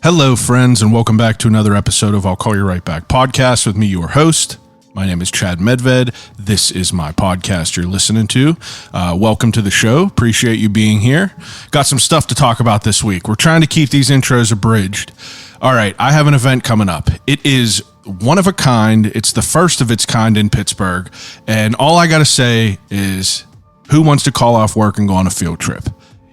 Hello, friends, and welcome back to another episode of I'll Call You Right Back podcast with me, your host. My name is Chad Medved. This is my podcast you're listening to. Welcome to the show. Appreciate you being here. Got some stuff to talk about this week. We're trying to keep these intros abridged. All right, I have an event coming up. It is one of a kind. It's the first of its kind in Pittsburgh. And all I got to say is, who wants to call off work and go on a field trip?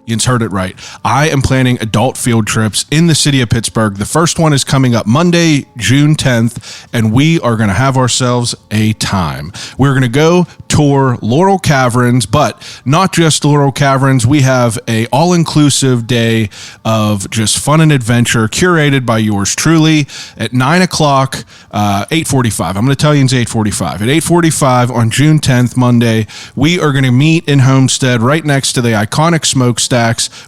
You heard it right. I am planning adult field trips in the city of Pittsburgh. The first one is coming up Monday, June 10th, and we are going to have ourselves a time. We're going to go tour Laurel Caverns, but not just Laurel Caverns. We have a all-inclusive day of just fun and adventure curated by yours truly at 9 o'clock, 8:45. I'm going to tell you it's 8:45. At 8:45 on June 10th, Monday, we are going to meet in Homestead right next to the iconic smokestack.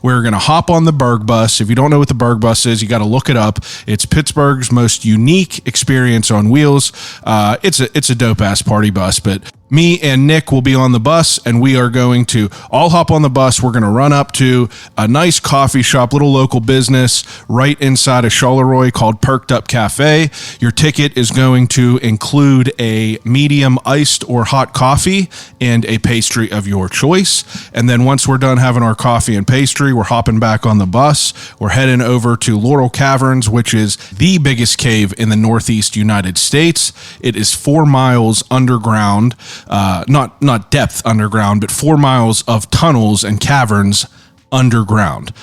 We're going to hop on the Berg bus. If you don't know what the Berg bus is, you got to look it up. It's Pittsburgh's most unique experience on wheels. It's a dope ass party bus, but me and Nick will be on the bus, and we are going to all hop on the bus. We're going to run up to a nice coffee shop, little local business right inside of Charleroi called Perked Up Cafe. Your ticket is going to include a medium iced or hot coffee and a pastry of your choice. And then once we're done having our coffee and pastry, we're hopping back on the bus. We're heading over to Laurel Caverns, which is the biggest cave in the Northeast United States. It is 4 miles underground. Not depth underground, but 4 miles of tunnels and caverns underground,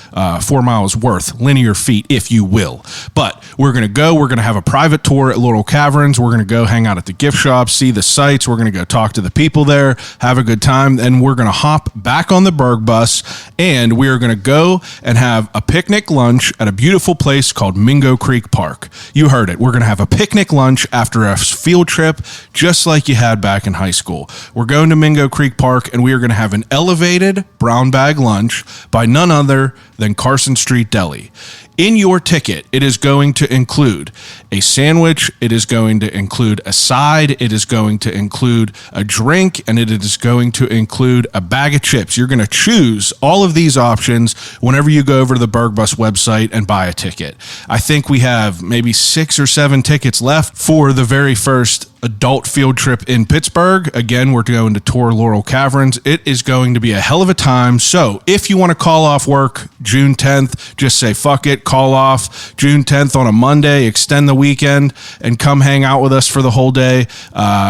4 miles worth, linear feet, if you will. But we're going to have a private tour at Laurel Caverns. We're going to go hang out at the gift shop, see the sights. We're going to go talk to the people there, have a good time. And we're going to hop back on the Berg bus, and we are going to go and have a picnic lunch at a beautiful place called Mingo Creek Park. You heard it. We're going to have a picnic lunch after a field trip, just like you had back in high school. We're going to Mingo Creek Park, and we are going to have an elevated brown bag lunch by none other than Carson Street Deli. In your ticket, it is going to include a sandwich, it is going to include a side, it is going to include a drink, and it is going to include a bag of chips. You're going to choose all of these options whenever you go over to the Berg Bus website and buy a ticket. I think we have maybe 6 or 7 tickets left for the very first adult field trip in Pittsburgh. Again, we're going to tour Laurel Caverns. It is going to be a hell of a time. So if you want to call off work June 10th, just say fuck it, call off June 10th on a Monday, extend the weekend, and come hang out with us for the whole day.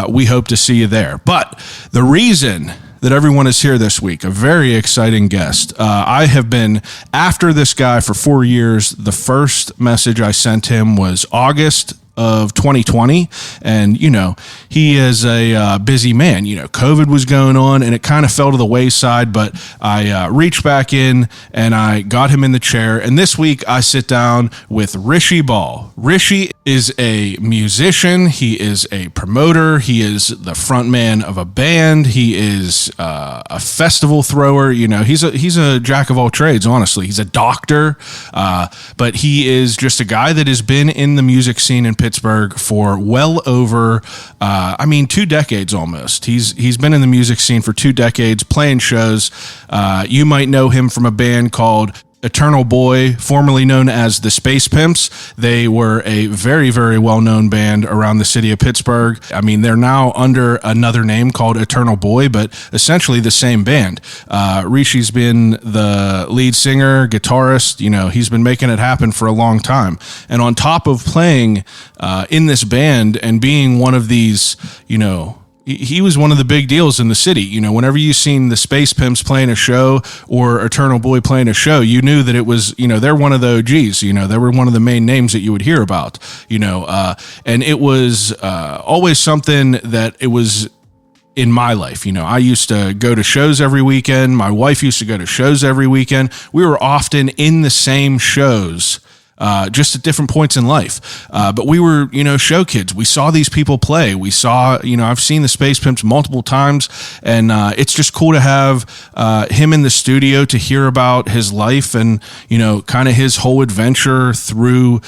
We hope to see you there. But the reason that everyone is here this week, a very exciting guest. I have been after this guy for 4 years. The first message I sent him was August of 2020, and he is a busy man. COVID was going on and it kind of fell to the wayside, but I reached back in and I got him in the chair, and this week I sit down with Rishi Bahl. Rishi is a musician, he is a promoter, he is the front man of a band, he is a festival thrower. He's a jack of all trades. Honestly, he's a doctor, but he is just a guy that has been in the music scene in Pittsburgh for well over 2 decades almost. He's been in the music scene for 2 decades, playing shows. You might know him from a band called Eternal Boy, formerly known as the Spacepimps. They were a very, very well-known band around the city of Pittsburgh. They're now under another name called Eternal Boy, but essentially the same band. Rishi's been the lead singer, guitarist. He's been making it happen for a long time. And on top of playing in this band and being one of these, he was one of the big deals in the city. Whenever you seen the Spacepimps playing a show or Eternal Boy playing a show, you knew that it was, they're one of the OGs. They were one of the main names that you would hear about, and it was always something that it was in my life. I used to go to shows every weekend. My wife used to go to shows every weekend. We were often in the same shows, just at different points in life. But we were, show kids. We saw these people play. We saw, I've seen the Spacepimps multiple times, and it's just cool to have him in the studio to hear about his life and, kind of his whole adventure through,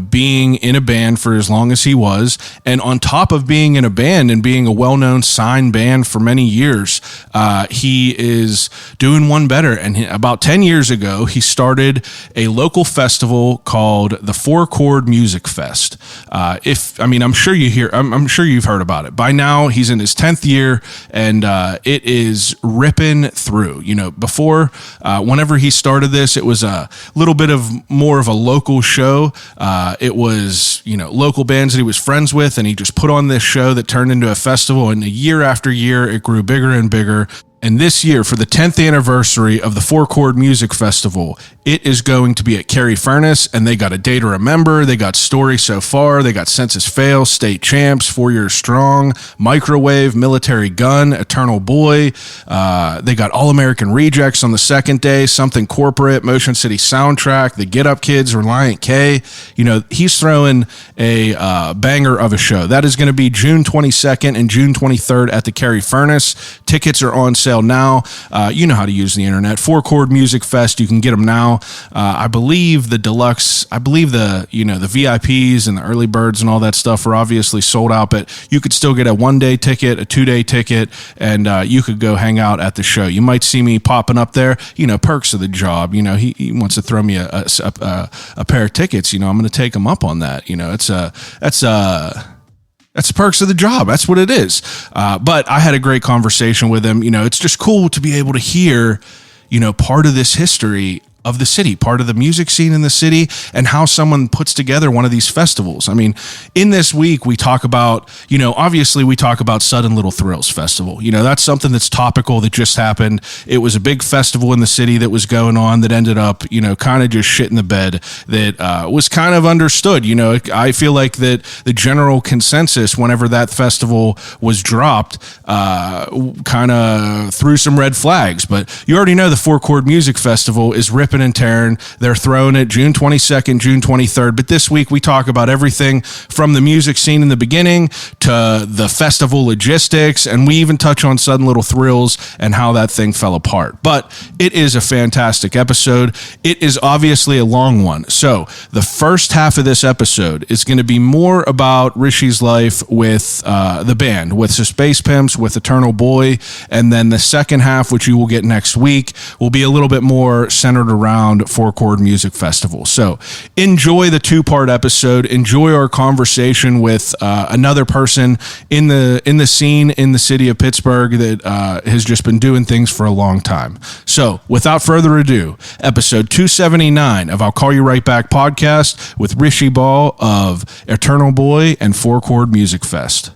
being in a band for as long as he was. And on top of being in a band and being a well-known signed band for many years, he is doing one better. And about 10 years ago, he started a local festival called the Four Chord Music Fest. I'm sure you've heard about it by now. He's in his 10th year, and it is ripping through. Before, whenever he started this, it was a little bit of more of a local show. It was local bands that he was friends with, and he just put on this show that turned into a festival. And year after year, it grew bigger and bigger. And this year, for the 10th anniversary of the Four Chord Music Festival, it is going to be at Cary Furnace, and they got A Day to Remember, they got Story So Far, they got Census Fail, State Champs, 4 Years Strong, Microwave, Military Gun, Eternal Boy. They got All American Rejects on the second day, Something Corporate, Motion City Soundtrack, the Get Up Kids, Reliant K. He's throwing a banger of a show. That is going to be June 22nd and June 23rd at the Cary Furnace. Tickets are on sale now. You know how to use the internet. Four Chord Music Fest. You can get them now. I believe the deluxe, the VIPs and the early birds and all that stuff are obviously sold out, but you could still get a 1-day ticket, a 2-day ticket, and you could go hang out at the show. You might see me popping up there, perks of the job. He wants to throw me a pair of tickets. I'm going to take him up on that. That's the perks of the job. That's what it is. But I had a great conversation with him. It's just cool to be able to hear, part of this history of the city, part of the music scene in the city, and how someone puts together one of these festivals. In this week, we talk about, obviously we talk about Sudden Little Thrills Festival. That's something that's topical that just happened. It was a big festival in the city that was going on that ended up, kind of just shit in the bed that was kind of understood. I feel like that the general consensus whenever that festival was dropped kind of threw some red flags. But you already know the Four Chord Music Festival is ripping and tearing. They're throwing it June 22nd, June 23rd. But this week we talk about everything from the music scene in the beginning to the festival logistics, and we even touch on Sudden Little Thrills and how that thing fell apart. But it is a fantastic episode. It is obviously a long one. So the first half of this episode is going to be more about Rishi's life with the band, with the Spacepimps, with Eternal Boy, and then the second half, which you will get next week, will be a little bit more centered around Four Chord Music Festival. So enjoy the 2-part episode. Enjoy our conversation with another person in the scene in the city of Pittsburgh that has just been doing things for a long time. So without further ado, episode 279 of I'll Call You Right Back podcast with Rishi Bahl of Eternal Boy and Four Chord Music Fest.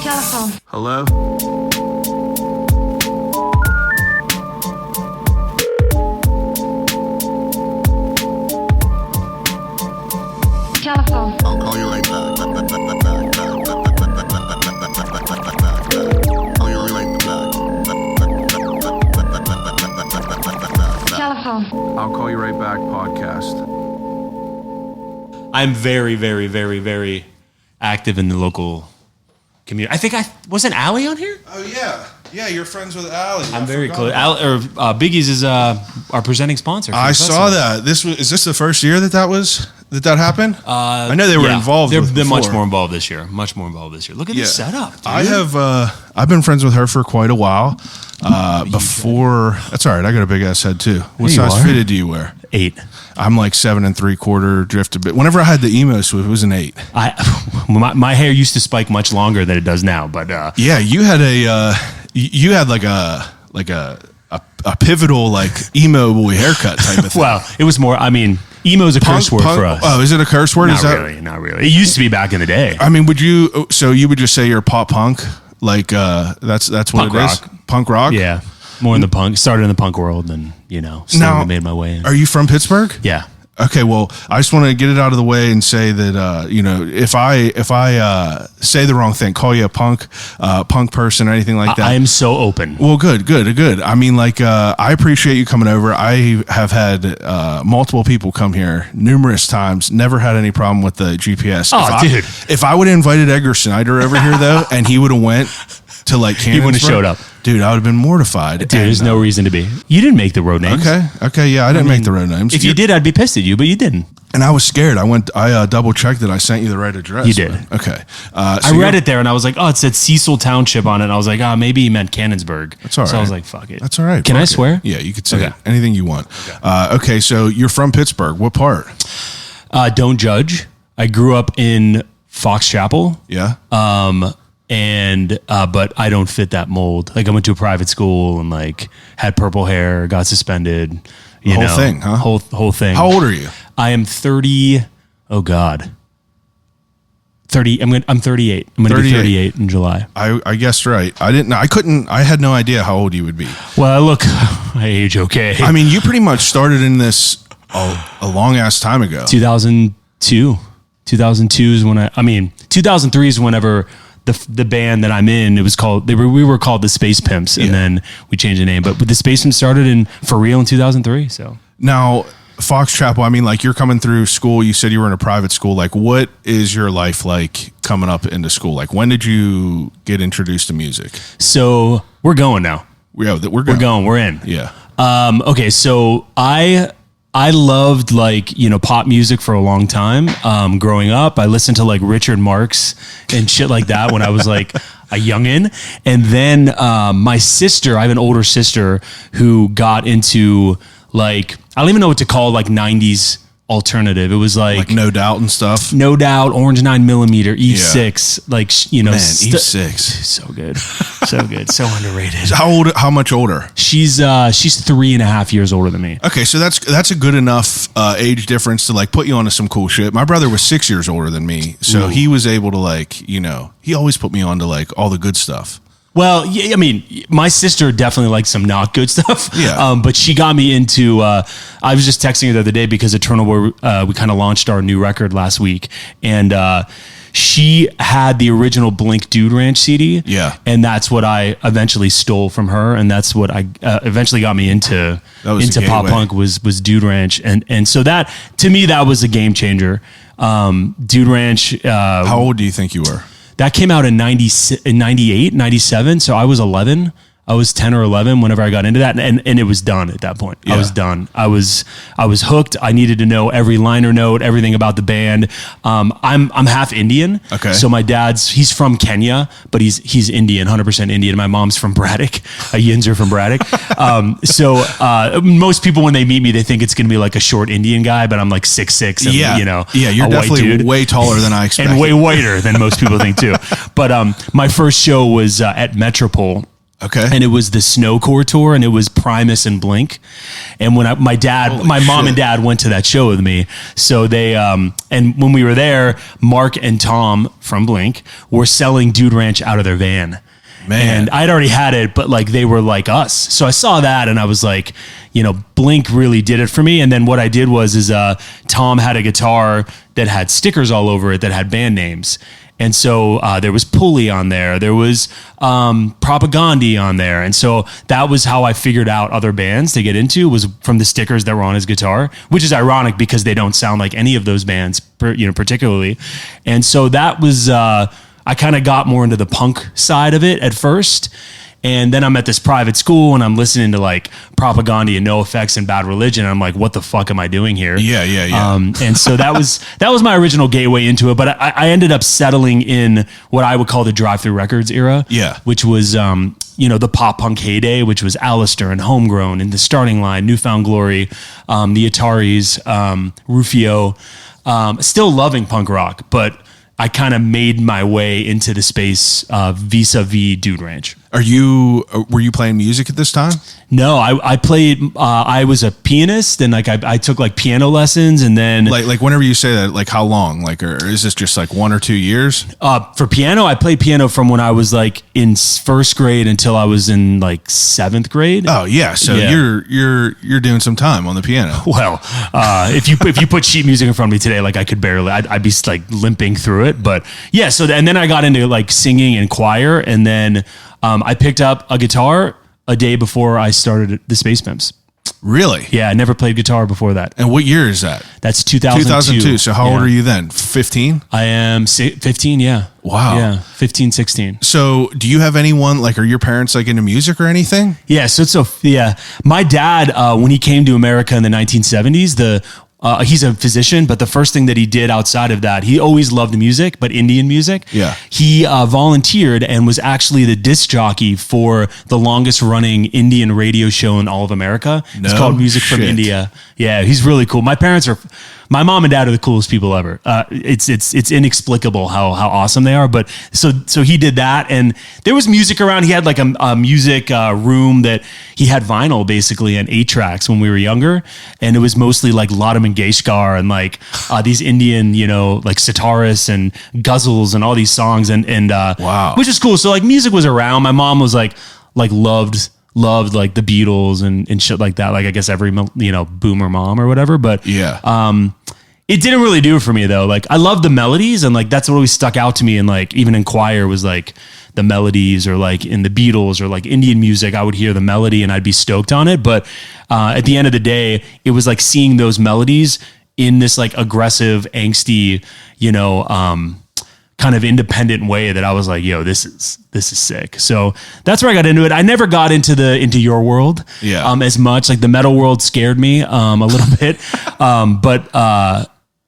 Telephone. Hello? Telephone. I'll call you right back. Call you right back. Telephone. I'll Call You Right Back podcast. I'm very, very, very, very active in the local community. I think wasn't Allie on here? Oh yeah, you're friends with Allie. I'm very close. Biggie's is our presenting sponsor. I saw that. Is this the first year that happened? I know they were involved. They're much more involved this year. Look at this setup, dude. I've been friends with her for quite a while. Before that's all right. I got a big ass head too. What size fitted do you wear? 8. I'm like 7 3/4, drift a bit. Whenever I had the emo swoop, it was an 8. My hair used to spike much longer than it does now, but yeah, you had like a pivotal like emo boy haircut type of thing. Well, it was more. Emo is a curse word for us. Oh, is it a curse word? Not really. It used to be back in the day. Would you? So you would just say you're pop punk? Like that's what punk it rock. Is? Punk rock? Yeah, more in the punk. Started in the punk world, and slowly made my way in. Are you from Pittsburgh? Yeah. Okay, well, I just want to get it out of the way and say that if I say the wrong thing, call you a punk person or anything like that. I am so open. Well, good. I appreciate you coming over. I have had multiple people come here numerous times. Never had any problem with the GPS. Dude. If I would have invited Edgar Snyder over here though, and he would have went, to like Cannonsburg, He wouldn't have showed up. Dude, I would have been mortified. Dude, there's no reason to be. You didn't make the road names. Okay, yeah, I didn't make the road names. If you did, I'd be pissed at you, but you didn't. And I was scared. I double checked that I sent you the right address. You did. Okay. I read it there and I was like, oh, it said Cecil Township on it. And I was like, oh, maybe he meant Cannonsburg. That's all right. So I was like, fuck it. That's all right. Can Fuck I it. swear? Yeah, you could say anything you want. Okay, so you're from Pittsburgh. What part? Don't judge. I grew up in Fox Chapel. Yeah. But I don't fit that mold. Like I went to a private school and like had purple hair, got suspended. Whole thing, huh? Whole thing. How old are you? I am 30. Oh God. 30. I'm 38. I'm going to be 38 in July. I guessed right. I had no idea how old you would be. Well, look, I age okay. I mean, you pretty much started in this a long ass time ago. 2002. 2002 is when 2003 is whenever the band that I'm in, we were called the Spacepimps, and then we changed the name. But the Spacepimps started for real in 2003. So now Fox Chapel, I mean, like you're coming through school, you said you were in a private school. Like what is your life like coming up into school? Like when did you get introduced to music? So we're going now. Yeah, we're going. We're going. We're in. Yeah. Okay. So I loved pop music for a long time. Growing up, I listened to like Richard Marx and shit like that when I was like a youngin'. And then my sister, I have an older sister who got into like, I don't even know what to call like 90s alternative. It was like No Doubt and stuff. No Doubt, Orange 9mm, Eve 6, like Man, Eve 6. So good. So good. So underrated. How much older? She's 3.5 years older than me. Okay, so that's a good enough age difference to like put you onto some cool shit. My brother was 6 years older than me, so he was able to like, he always put me onto like all the good stuff. Well, yeah, I mean, my sister definitely likes some not good stuff. Yeah. But she got me into, I was just texting her the other day because Eternal War, we kind of launched our new record last week. And she had the original Blink Dude Ranch CD. Yeah. And that's what I eventually stole from her. And that's what I eventually got me into pop punk was Dude Ranch. And so that, to me, that was a game changer. Dude Ranch. How old do you think you were? That came out in 98, 97. So I was 11. I was 10 or 11 whenever I got into that. And it was done at that point. Yeah. I was done. I was hooked. I needed to know every liner note, everything about the band. I'm half Indian. Okay. So my he's from Kenya, but he's Indian, 100% Indian. My mom's from Braddock, a yinzer from Braddock. So most people, when they meet me, they think it's going to be like a short Indian guy, but I'm like 6'6", and yeah, you're definitely way taller than I expected. And way whiter than most people think too. But my first show was at Metropole. Okay. And it was the Snowcore tour, and it was Primus and Blink. And when my mom and dad went to that show with me, so they, and when we were there, Mark and Tom from Blink were selling Dude Ranch out of their van. Man. And I'd already had it, but like they were like us. So I saw that and I was like, Blink really did it for me. And then what I did was Tom had a guitar that had stickers all over it that had band names. And so there was Pulley on there. There was Propagandhi on there. And so that was how I figured out other bands to get into, was from the stickers that were on his guitar, which is ironic because they don't sound like any of those bands, particularly. And so that was, I kind of got more into the punk side of it at first. And then I'm at this private school and I'm listening to like Propagandhi and NoFX and Bad Religion. And I'm like, what the fuck am I doing here? Yeah. And so that was my original gateway into it. But I ended up settling in what I would call the Drive-Thru Records era. Yeah. Which was, the pop punk heyday, which was Alistair and Homegrown and The Starting Line, Newfound Glory, the Ataris, Rufio. Still loving punk rock, but I kind of made my way into the space vis-a-vis Dude Ranch. Were you playing music at this time? No, I played, I was a pianist and like I took like piano lessons and then. Like whenever you say that, like how long? Like, or is this just like 1 or 2 years? For piano, I played piano from when I was like in first grade until I was in like 7th grade. Oh yeah. So yeah. You're doing some time on the piano. Well, if you put sheet music in front of me today, like I could barely, I'd be like limping through it. But yeah, so and then I got into like singing and choir, and then I picked up a guitar a day before I started the Spacepimps. Really? Yeah, I never played guitar before that. And what year is that? That's 2002. 2002. So how old are you then? 15? I am 15, yeah. Wow. Yeah, 15, 16. So do you have anyone, like, are your parents like into music or anything? Yeah, yeah. My dad, when he came to America in the 1970s, he's a physician, but the first thing that he did outside of that, he always loved music, but Indian music. Yeah. He volunteered and was actually the disc jockey for the longest running Indian radio show in all of America. It's called Music from India. Yeah, he's really cool. My mom and dad are the coolest people ever. It's inexplicable how awesome they are. But so he did that, and there was music around. He had like a music room that he had vinyl basically and 8-tracks when we were younger, and it was mostly like Lata Mangeshkar and like these Indian, like sitarists and ghazals and all these songs and wow, which is cool. So like music was around. My mom was like loved like the Beatles and shit like that. Like I guess every, boomer mom or whatever. But yeah, it didn't really do it for me though. Like I love the melodies and like that's what always stuck out to me. And like even in choir was like the melodies, or like in the Beatles or like Indian music, I would hear the melody and I'd be stoked on it. But at the end of the day, it was like seeing those melodies in this like aggressive, angsty, kind of independent way that I was like, yo, this is sick. So that's where I got into it. I never got into your world as much. Like the metal world scared me a little bit. But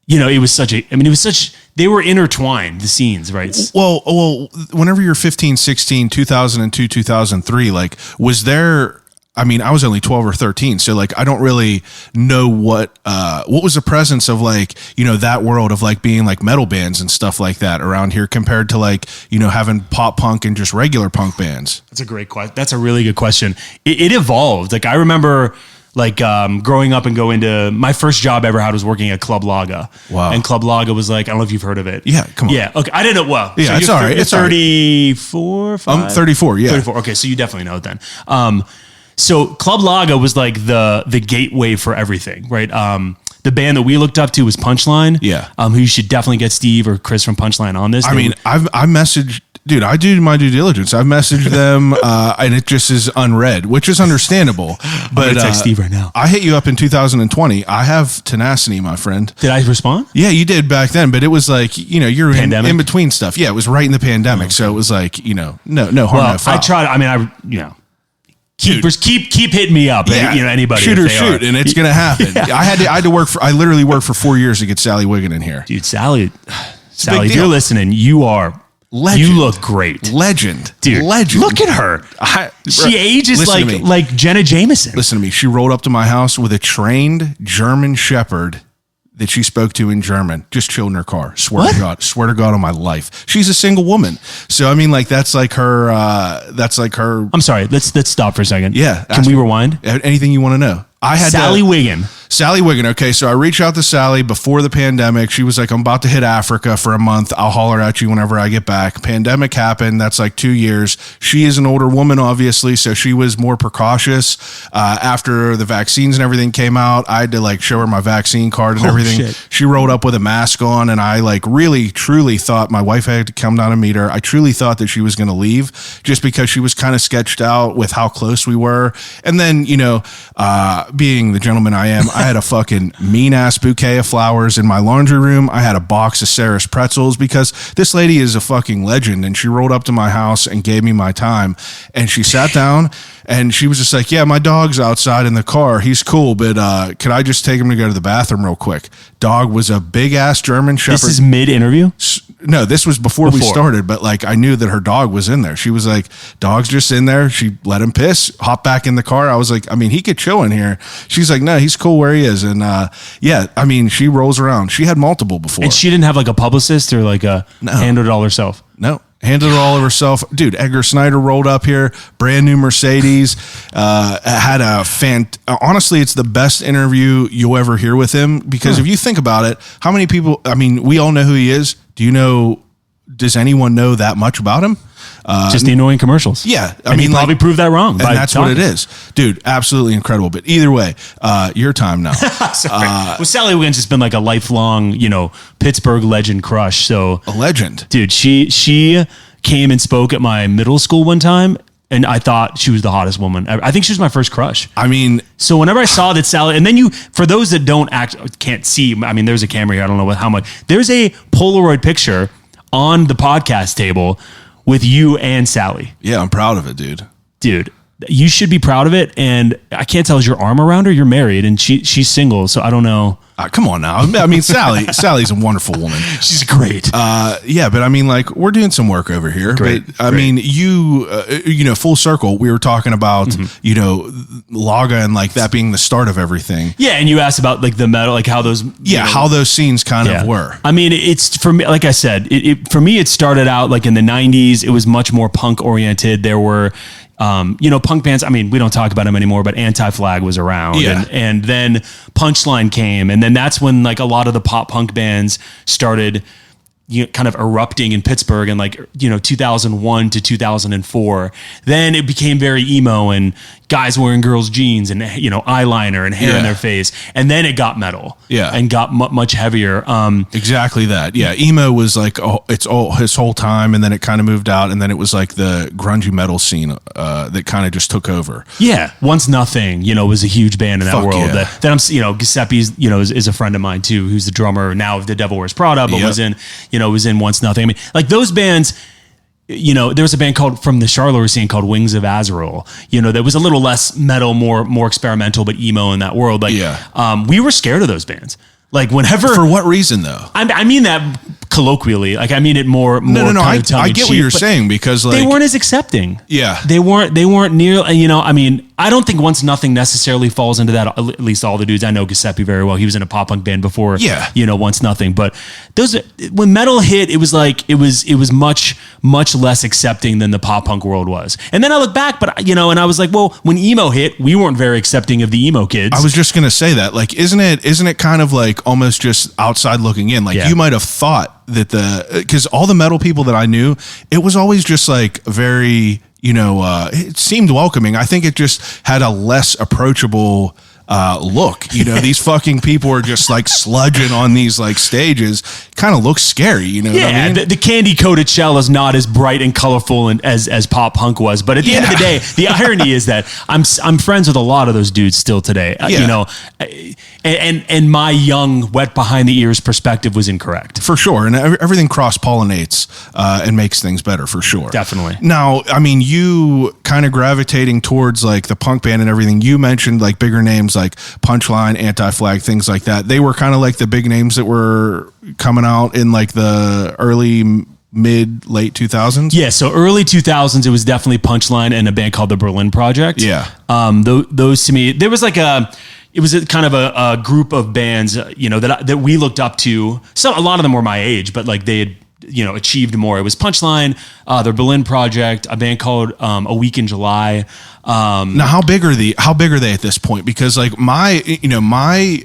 it was they were intertwined, the scenes, right? Well, whenever you're 15, 16, 2002, 2003, like was there, I was only 12 or 13. So like, I don't really know what was the presence of like, that world of like being like metal bands and stuff like that around here compared to like, having pop punk and just regular punk bands. That's a great question. That's a really good question. It evolved. Like I remember like growing up and going to my first job I ever had was working at Club Laga. Wow. And Club Laga was like, I don't know if you've heard of it. Yeah, come on. Yeah, okay. I didn't know. Well, yeah, so it's all right. You're It's 34, 5? I'm 34, yeah. 34. Okay, so you definitely know it then. So Club Laga was like the gateway for everything, right? The band that we looked up to was Punchline. Yeah. Who you should definitely get Steve or Chris from Punchline on this. I messaged, dude, I do my due diligence. I've messaged them and it just is unread, which is understandable. But I'm gonna text Steve right now. I hit you up in 2020. I have tenacity, my friend. Did I respond? Yeah, you did back then, but it was like, you're in between stuff. Yeah, it was right in the pandemic. Okay. So it was like, no harm, no foul. I tried, keep hitting me up. Yeah, anybody. Shoot, and it's going to happen. Yeah. I had to work I literally worked for 4 years to get Sally Wiggin in here. Dude, Sally, if you're listening, you are legend. You look great. Legend. Dude, legend. Look at her. She ages like Jenna Jameson. Listen to me. She rolled up to my house with a trained German Shepherd that she spoke to in German, just chilled in her car. Swear to God on my life. She's a single woman. So, that's like her, I'm sorry. Let's stop for a second. Yeah. Can we rewind? Anything you want to know? I had Sally Wiggin. Okay, so I reached out to Sally before the pandemic. She was like, I'm about to hit Africa for a month. I'll holler at you whenever I get back. Pandemic happened. That's like 2 years. She is an older woman, obviously, so she was more precautious. After the vaccines and everything came out, I had to like show her my vaccine card and everything. Shit. She rolled up with a mask on, and I like really, truly thought my wife had to come down and meet her. I truly thought that she was going to leave just because she was kind of sketched out with how close we were. And then, being the gentleman I am, I had a fucking mean ass bouquet of flowers in my laundry room. I had a box of Sarah's pretzels because this lady is a fucking legend, and she rolled up to my house and gave me my time, and she sat down and she was just like, yeah, my dog's outside in the car. He's cool, but could I just take him to go to the bathroom real quick? Dog was a big ass German Shepherd. This is mid interview? No, this was before we started, but like I knew that her dog was in there. She was like, dog's just in there. She let him piss, hop back in the car. I was like, he could chill in here. She's like, no, he's cool where he is. And she rolls around. She had multiple before. And she didn't have like a publicist or like handled it all herself? No. Handled it all of herself. Dude, Edgar Snyder rolled up here, brand new Mercedes, had honestly, it's the best interview you'll ever hear with him because if you think about it, how many people, we all know who he is. Does anyone know that much about him? Just the annoying commercials. Yeah. He probably proved that wrong. And that's what it is. Dude, absolutely incredible. But either way, your time now. Well, Sally Wiggins has been like a lifelong, Pittsburgh legend crush. So a legend. Dude, she came and spoke at my middle school one time. And I thought she was the hottest woman ever. I think she was my first crush. I mean, So whenever I saw that Sally, and then for those that can't see, I mean, there's a camera here. I don't know how much. There's a Polaroid picture on the podcast table with you and Sally. yeah, I'm proud of it, dude. Dude, you should be proud of it. And I can't tell, is your arm around her? You're married and she's single. So I don't know. Come on now. I mean, Sally's a wonderful woman. She's great. Yeah, but I mean, like, we're doing some work over here. Great, But I mean, full circle, we were talking about, Laga and like that being the start of everything. Yeah. And you asked about like the metal, like how those, How those scenes kind of were. I mean, it's for me, like I said, for me, it started out like in the 90s. It was much more punk oriented. There were, punk bands. I mean, we don't talk about them anymore, but Anti-Flag was around, Yeah. and then Punchline came, and then that's when like a lot of the pop punk bands started, kind of erupting in Pittsburgh in 2001 to 2004. Then it became very emo and guys wearing girls' jeans and eyeliner and hair in their face, and then it got metal, and got much heavier. Exactly that. Yeah, emo was like his whole time, and then it kind of moved out, and then it was like the grungy metal scene that kind of just took over. Yeah, Once Nothing, was a huge band in that Fuck world. yeah. That I'm, Giuseppe's, is a friend of mine too, who's the drummer now of The Devil Wears Prada, but was in Once Nothing. I mean, like those bands. There was a band from the Charlotte scene called Wings of Azrael, that was a little less metal, more experimental, but emo in that world. Like, we were scared of those bands. Like whenever, For what reason though? I mean that colloquially, like I mean it more. No. Kind of I get what you're saying because like they weren't as accepting. Yeah. They weren't near, I mean, I don't think Once Nothing necessarily falls into that. At least all the dudes I know Giuseppe very well. He was in a pop punk band before. Yeah. Once Nothing. But when metal hit, it was like it was much less accepting than the pop punk world was. And then I look back, but and I was like, well, when emo hit, we weren't very accepting of the emo kids. I was just gonna say that. Like, isn't it kind of like almost just outside looking in? Like you might have thought that because all the metal people that I knew, it was always just like very. It seemed welcoming. I think it just had a less approachable look. These fucking people are just like sludging on these like stages. Kind of looks scary. What I mean? The candy coated shell is not as bright and colorful as pop punk was. But at the end of the day, the irony is that I'm friends with a lot of those dudes still today. And my young, wet behind the ears perspective was incorrect. For sure. And everything cross pollinates and makes things better for sure. Definitely. Now, I mean, you kind of gravitating towards like the punk band and everything. You mentioned like bigger names like Punchline, Anti-Flag, things like that. They were kind of like the big names that were coming out in like the early late 2000s. Yeah, so early 2000s, it was definitely Punchline and a band called the Berlin Project. Yeah. Those to me, there was like it was a kind of a group of bands, that we looked up to. So a lot of them were my age, but like they had, achieved more. It was Punchline, the Berlin Project, a band called A Week in July. Now, how big are they at this point? Because like my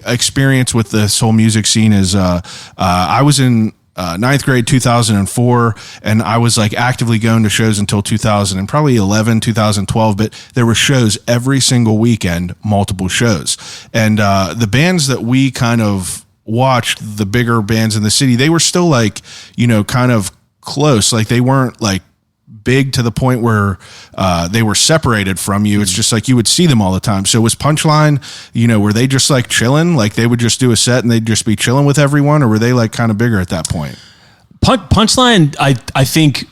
experience with this whole music scene is, I was in ninth grade, 2004, and I was like actively going to shows until 2000 and probably 2012, but there were shows every single weekend, multiple shows. And the bands that we kind of watched, the bigger bands in the city, they were still like, kind of close. Like they weren't like big to the point where they were separated from you. It's just like you would see them all the time. So was Punchline, were they just like chilling? Like they would just do a set and they'd just be chilling with everyone, or were they like kind of bigger at that point? Punchline, I think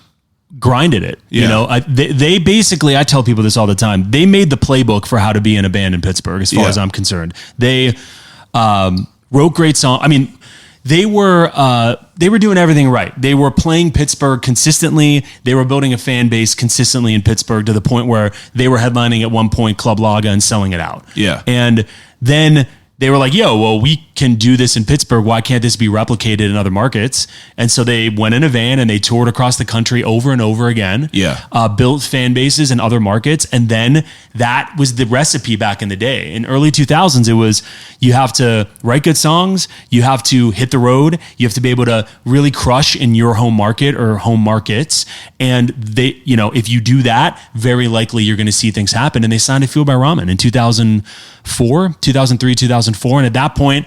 grinded it. They basically, I tell people this all the time, they made the playbook for how to be in a band in Pittsburgh as far as I'm concerned. They wrote great songs. I mean, they were doing everything right. They were playing Pittsburgh consistently. They were building a fan base consistently in Pittsburgh to the point where they were headlining at one point Club Laga and selling it out. Yeah. And then they were like, yo, well, we can do this in Pittsburgh. Why can't this be replicated in other markets? And so they went in a van and they toured across the country over and over again. Yeah. Built fan bases in other markets. And then that was the recipe back in the day. In early 2000s, it was, you have to write good songs. You have to hit the road. You have to be able to really crush in your home market or home markets. And they, if you do that, very likely you're going to see things happen. And they signed to Fueled by Ramen in 2003, 2004. And at that point,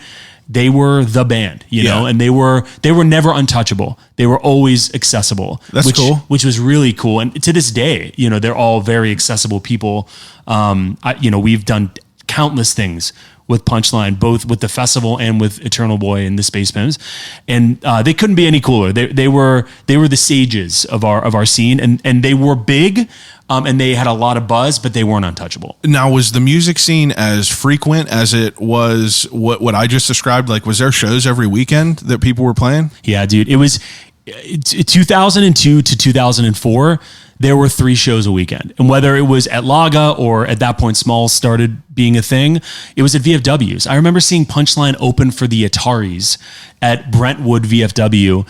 they were the band, you know, Yeah. and they were never untouchable. They were always accessible. That's cool. Which was really cool. And to this day, you know, they're all very accessible people. We've done countless things with Punchline, both with the festival and with Eternal Boy and the Spacepimps, and they couldn't be any cooler. They were the sages of our scene, and they were big, and they had a lot of buzz, but they weren't untouchable. Now, was the music scene as frequent as it was what I just described? Like, was there shows every weekend that people were playing? Yeah, dude, it was 2002 to 2004. There were 3 shows a weekend. And whether it was at Laga or at that point Smalls started being a thing, it was at VFW's. I remember seeing Punchline open for the Ataris at Brentwood VFW.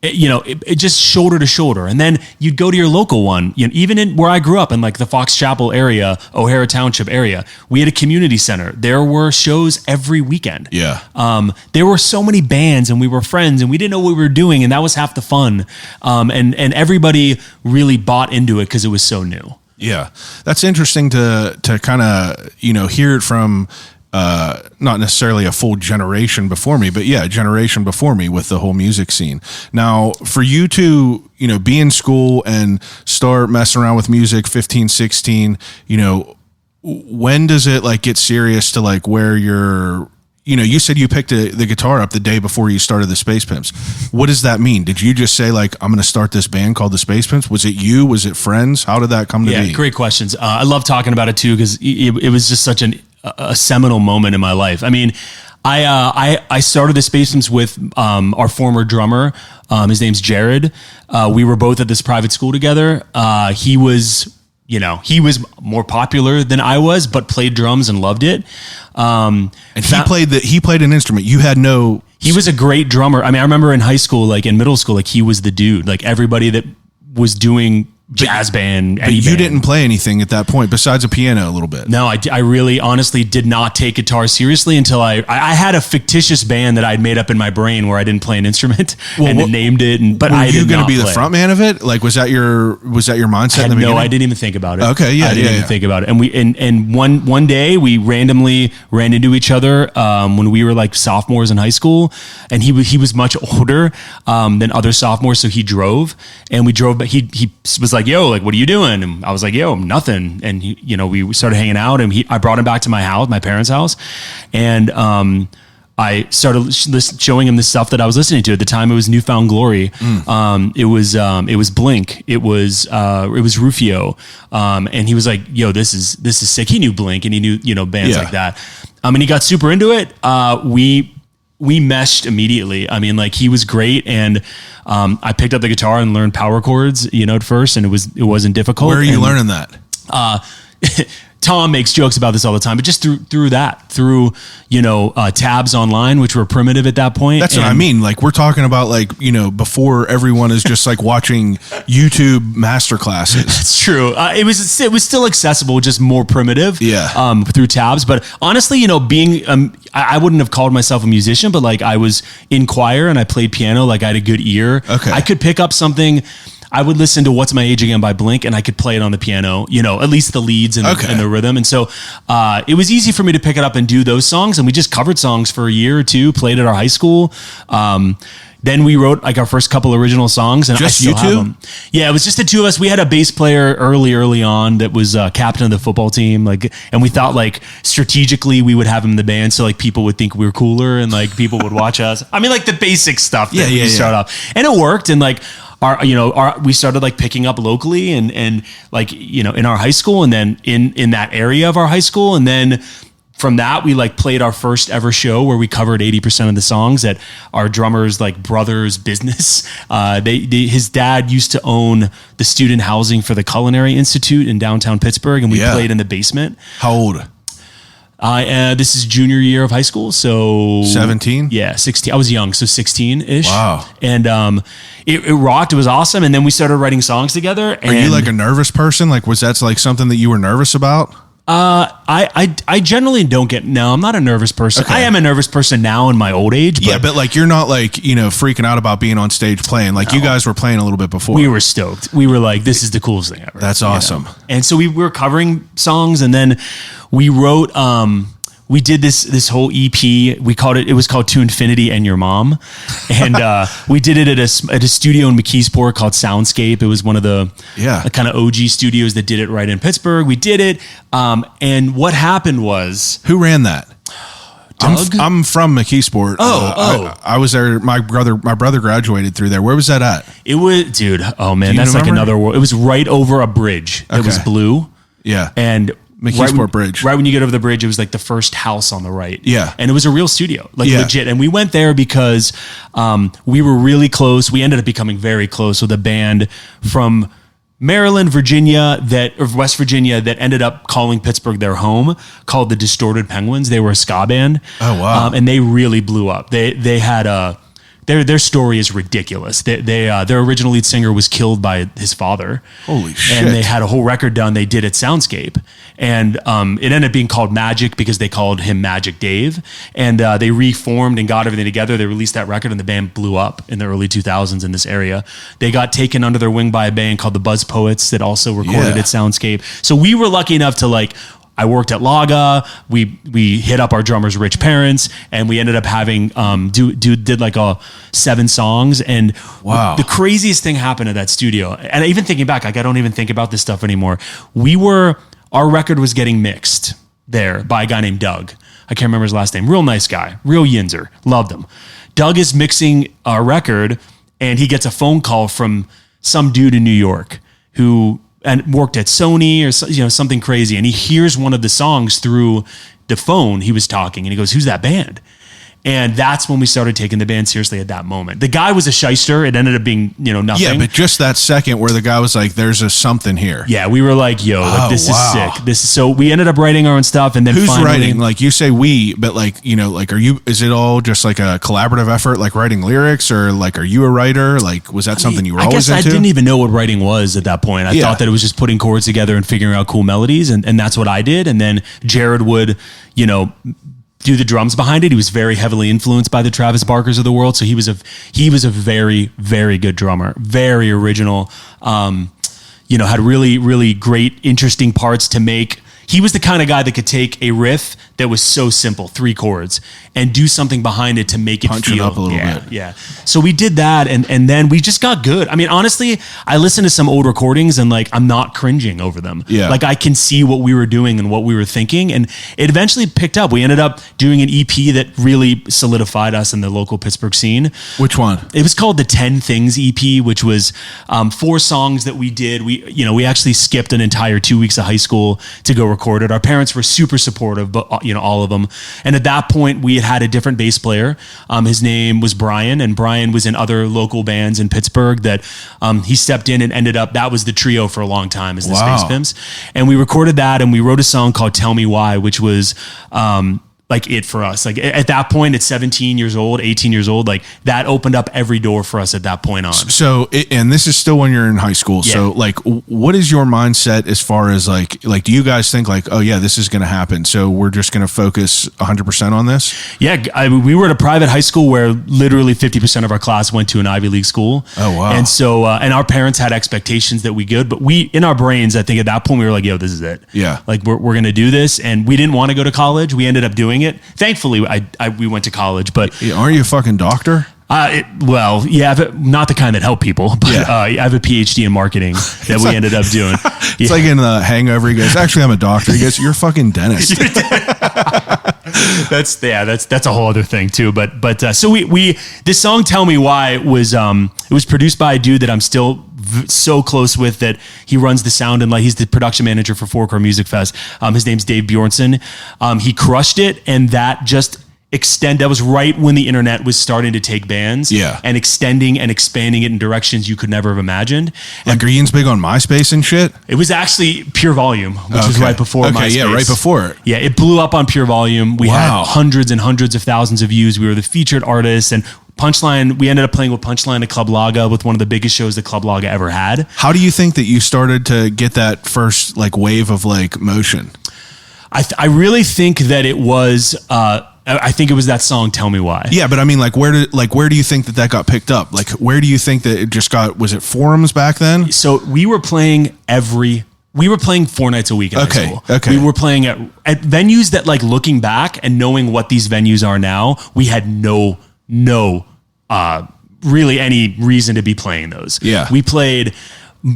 It just shoulder to shoulder. And then you'd go to your local one, you know, even in where I grew up in like the Fox Chapel area, O'Hara Township area, we had a community center. There were shows every weekend. Yeah. There were so many bands and we were friends and we didn't know what we were doing. And that was half the fun. And everybody really bought into it because it was so new. Yeah. That's interesting to kind of, you know, hear it from, not necessarily a full generation before me, but yeah, a generation before me with the whole music scene. Now, for you to, you know, be in school and start messing around with music, 15, 16, you know, when does it like get serious to like where you're, you know, you said you picked the guitar up the day before you started the Spacepimps. What does that mean? Did you just say like, I'm going to start this band called the Spacepimps? Was it you? Was it friends? How did that come to be? Yeah, great questions. I love talking about it too, because it was just such a seminal moment in my life. I mean, I started the Spacepimps with our former drummer. His name's Jared. We were both at this private school together. He was more popular than I was, but played drums and loved it. And he played an instrument. You had no. He was a great drummer. I mean, I remember in high school, like in middle school, like he was the dude. Like everybody that was doing jazz band. But you didn't play anything at that point besides a piano a little bit. No, I really honestly did not take guitar seriously until I had a fictitious band that I'd made up in my brain where I didn't play an instrument and named it. But I did not play. Were you going to be the front man of it? Like, was that your mindset in the beginning? No, I didn't even think about it. Okay, yeah, I didn't even think about it. And one day we randomly ran into each other when we were like sophomores in high school, and he was much older than other sophomores, so he drove, and we drove. But he was like, "Yo, like, what are you doing?" And I was like, "Yo, nothing." And we started hanging out, and I brought him back to my house, my parents' house, and I started showing him the stuff that I was listening to at the time. It was Newfound Glory. It was Blink. It was Rufio. And he was like, "Yo, this is sick." He knew Blink and he knew bands like that. And he got super into it. We meshed immediately. I mean, like, he was great, and I picked up the guitar and learned power chords, at first, and it wasn't difficult. Where are you learning that? Tom makes jokes about this all the time, but just through tabs online, which were primitive at that point. That's what I mean. Like, we're talking about before everyone is just like watching YouTube masterclasses. That's true. It was still accessible, just more primitive. Yeah. Through tabs. But honestly, being I wouldn't have called myself a musician, but like I was in choir and I played piano. Like I had a good ear. Okay. I could pick up something. I would listen to What's My Age Again by Blink, and I could play it on the piano, at least the leads and the rhythm. And so it was easy for me to pick it up and do those songs. And we just covered songs for a year or two, played at our high school. Then we wrote like our first couple original songs, and just I still have them. Yeah, it was just the two of us. We had a bass player early on that was captain of the football team, and we thought like strategically we would have him in the band, so like people would think we were cooler and like people would watch us. I mean, like the basic stuff that we start off, and it worked. And like we started like picking up locally and like in our high school, and then in that area of our high school, and then. From that, we like played our first ever show where we covered 80% of the songs at our drummer's like brother's business. His dad used to own the student housing for the Culinary Institute in downtown Pittsburgh, and we played in the basement. How old? This is junior year of high school, so 17. Yeah, 16. I was young, so 16-ish. Wow. And it rocked. It was awesome. And then we started writing songs together. Are you like a nervous person? Like, was that like something that you were nervous about? I generally don't get. No, I'm not a nervous person. Okay. I am a nervous person now in my old age. But but like you're not like freaking out about being on stage playing. Like you guys were playing a little bit before. We were stoked. We were like, this is the coolest thing ever. That's awesome. And so we were covering songs, and then we wrote we did this whole EP. It was called To Infinity and Your Mom. And we did it at a studio in McKeesport called Soundscape. It was one of the kind of OG studios that did it right in Pittsburgh. We did it. And what happened was... Who ran that? Doug? I'm from McKeesport. I was there. My brother graduated through there. Where was that at? It was, dude. Oh man, that's like another world. It was right over a bridge. It was blue. Yeah. And McKeesport Bridge. Right when you get over the bridge, it was like the first house on the right. Yeah. And it was a real studio, like legit. And we went there because we were really close. We ended up becoming very close with a band from Maryland, Virginia, or West Virginia, that ended up calling Pittsburgh their home, called the Distorted Penguins. They were a ska band. Oh, wow. And they really blew up. They had their story is ridiculous. Their original lead singer was killed by his father. Holy shit. And they had a whole record done. They did at Soundscape. And it ended up being called Magic because they called him Magic Dave. And they reformed and got everything together. They released that record and the band blew up in the early 2000s in this area. They got taken under their wing by a band called the Buzz Poets that also recorded at Soundscape. So we were lucky enough to I worked at Laga. We hit up our drummer's rich parents, and we ended up having did like 7 songs. And wow, the craziest thing happened at that studio. And even thinking back, I don't even think about this stuff anymore. Our record was getting mixed there by a guy named Doug. I can't remember his last name. Real nice guy, real yinzer. Loved him. Doug is mixing our record, and he gets a phone call from some dude in New York who worked at Sony or something crazy, and he hears one of the songs through the phone. He was talking, and he goes, "Who's that band?" And that's when we started taking the band seriously at that moment. The guy was a shyster. It ended up being, nothing. Yeah, but just that second where the guy was like, "There's something here." Yeah, we were like, "Yo, this is sick." So we ended up writing our own stuff, and then who's finally, writing? Like you say, we, but are you? Is it all just like a collaborative effort, like writing lyrics, or are you a writer? Like, was that something you were always into? I didn't even know what writing was at that point. I thought that it was just putting chords together and figuring out cool melodies, and that's what I did. And then Jared would, do the drums behind it. He was very heavily influenced by the Travis Barkers of the world. So he was a very, very good drummer, very original, had really, really great, interesting parts to make. He was the kind of guy that could take a riff that was so simple, 3 chords, and do something behind it to make it punch feel it up a little bit. Yeah. So we did that, and then we just got good. I mean, honestly, I listened to some old recordings and I'm not cringing over them. Yeah. I can see what we were doing and what we were thinking, and it eventually picked up. We ended up doing an EP that really solidified us in the local Pittsburgh scene. Which one? It was called the 10 Things EP, which was 4 songs that we did. We actually skipped an entire 2 weeks of high school to go record it. Our parents were super supportive, but all of them. And at that point, we had a different bass player. His name was Brian, and Brian was in other local bands in Pittsburgh that he stepped in and ended up, that was the trio for a long time, as the Spacepimps. And we recorded that, and we wrote a song called Tell Me Why, which was it for us. At that point, at 17 years old, 18 years old, that opened up every door for us at that point on. So, and this is still when you're in high school. Yeah. So what is your mindset as far as do you guys think oh yeah, this is going to happen, so we're just going to focus 100% on this? Yeah. We were at a private high school where literally 50% of our class went to an Ivy League school. Oh, wow. And so, and our parents had expectations that we could, but in our brains, I think at that point we were like, yo, this is it. Yeah. We're going to do this. And we didn't want to go to college. We ended up doing it. Thankfully, we went to college, but aren't you a fucking doctor? But not the kind that help people, but I have a PhD in marketing that we ended up doing. It's like in The Hangover. He goes, "Actually, I'm a doctor." He goes, "You're a fucking dentist." That's a whole other thing too. But so we this song "Tell Me Why" was it was produced by a dude that I'm still so close with, that he runs the sound and he's the production manager for Four Chord Music Fest. His name's Dave Bjornson. He crushed it, and that just that was right when the internet was starting to take bands and extending and expanding it in directions you could never have imagined. Are yinz big on MySpace and shit? It was actually Pure Volume, which was right before MySpace. Yeah, right before it. Yeah, it blew up on Pure Volume. We had hundreds and hundreds of thousands of views. We were the featured artists, and Punchline, we ended up playing with Punchline at Club Laga, with one of the biggest shows that Club Laga ever had. How do you think that you started to get that first wave of motion? I really think that it was I think it was that song "Tell Me Why." Yeah, but I mean, where do you think that got picked up? Where do you think that it just got? Was it forums back then? So we were playing every We were playing 4 nights a week in high school. Okay. We were playing at venues that, like, looking back and knowing what these venues are now, we had no really any reason to be playing those. Yeah. We played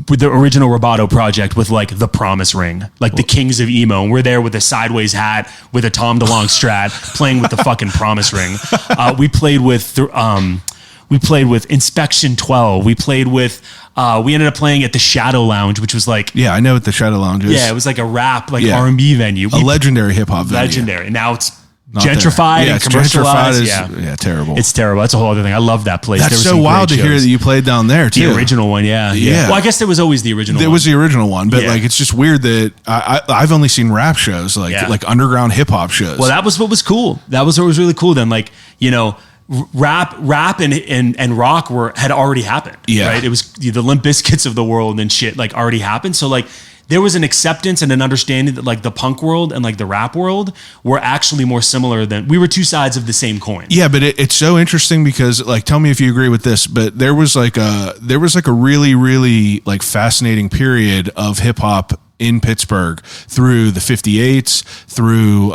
with the original Roboto project with, like, the Promise Ring, like the Kings of Emo. And we're there with a sideways hat with a Tom DeLonge Strat playing with the fucking Promise Ring. We played with Inspection 12. We played with, we ended up playing at the Shadow Lounge, which was like, Yeah, I know what the Shadow Lounge is. yeah, it was like a rap, like Yeah. R&B venue. A legendary hip hop venue. Legendary. Now it's Not there. gentrified Yeah, and it's commercialized. gentrified. Yeah, terrible. It's terrible. That's a whole other thing. I love that place. That's There were so some wild to great hear shows. that you played down there too. The original one, yeah. Yeah. Well, I guess there was always the original There one. was the original one, but Yeah. like it's just weird that I've only seen rap shows, Yeah. like underground hip hop shows. Well, that was what was cool. That was what was really cool then. Like, you know, rap and rock had already happened. Yeah. Right. It was the Limp Bizkits of the world and shit like already happened. So like there was an acceptance and an understanding that like the punk world and like the rap world were actually more similar than we were two sides of the same coin. Yeah, but it's so interesting because like, tell me if you agree with this, but there was like a really, really like fascinating period of hip hop in Pittsburgh through the 58s, through,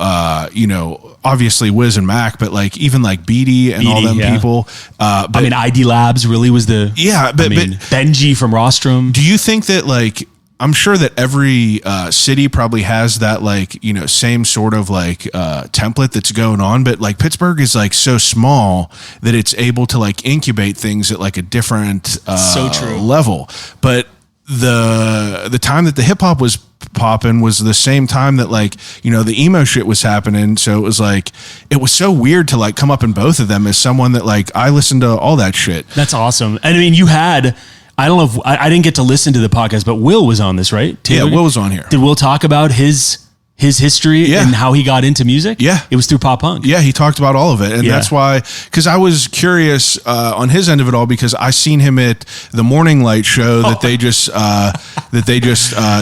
obviously Wiz and Mac, but like even like Beatty and all them yeah. people. But I mean, ID Labs really was the, yeah, but Benji from Rostrum. do you think that like, I'm sure that every city probably has that like, same sort of like template that's going on, but like Pittsburgh is like so small that it's able to like incubate things at like a different So true. level. But the time that the hip hop was popping was the same time that like, the emo shit was happening. So it was like, it was so weird to like come up in both of them as someone that like, I listened to all that shit. That's awesome. And I mean, you had, I don't know if I didn't get to listen to the podcast, but Will was on this, right? Yeah, Will was on here. Did Will talk about his history Yeah. and how he got into music? Yeah. It was through pop punk. Yeah, he talked about all of it. And Yeah. that's why, because I was curious on his end of it all, because I seen him at the Morning Light show that they just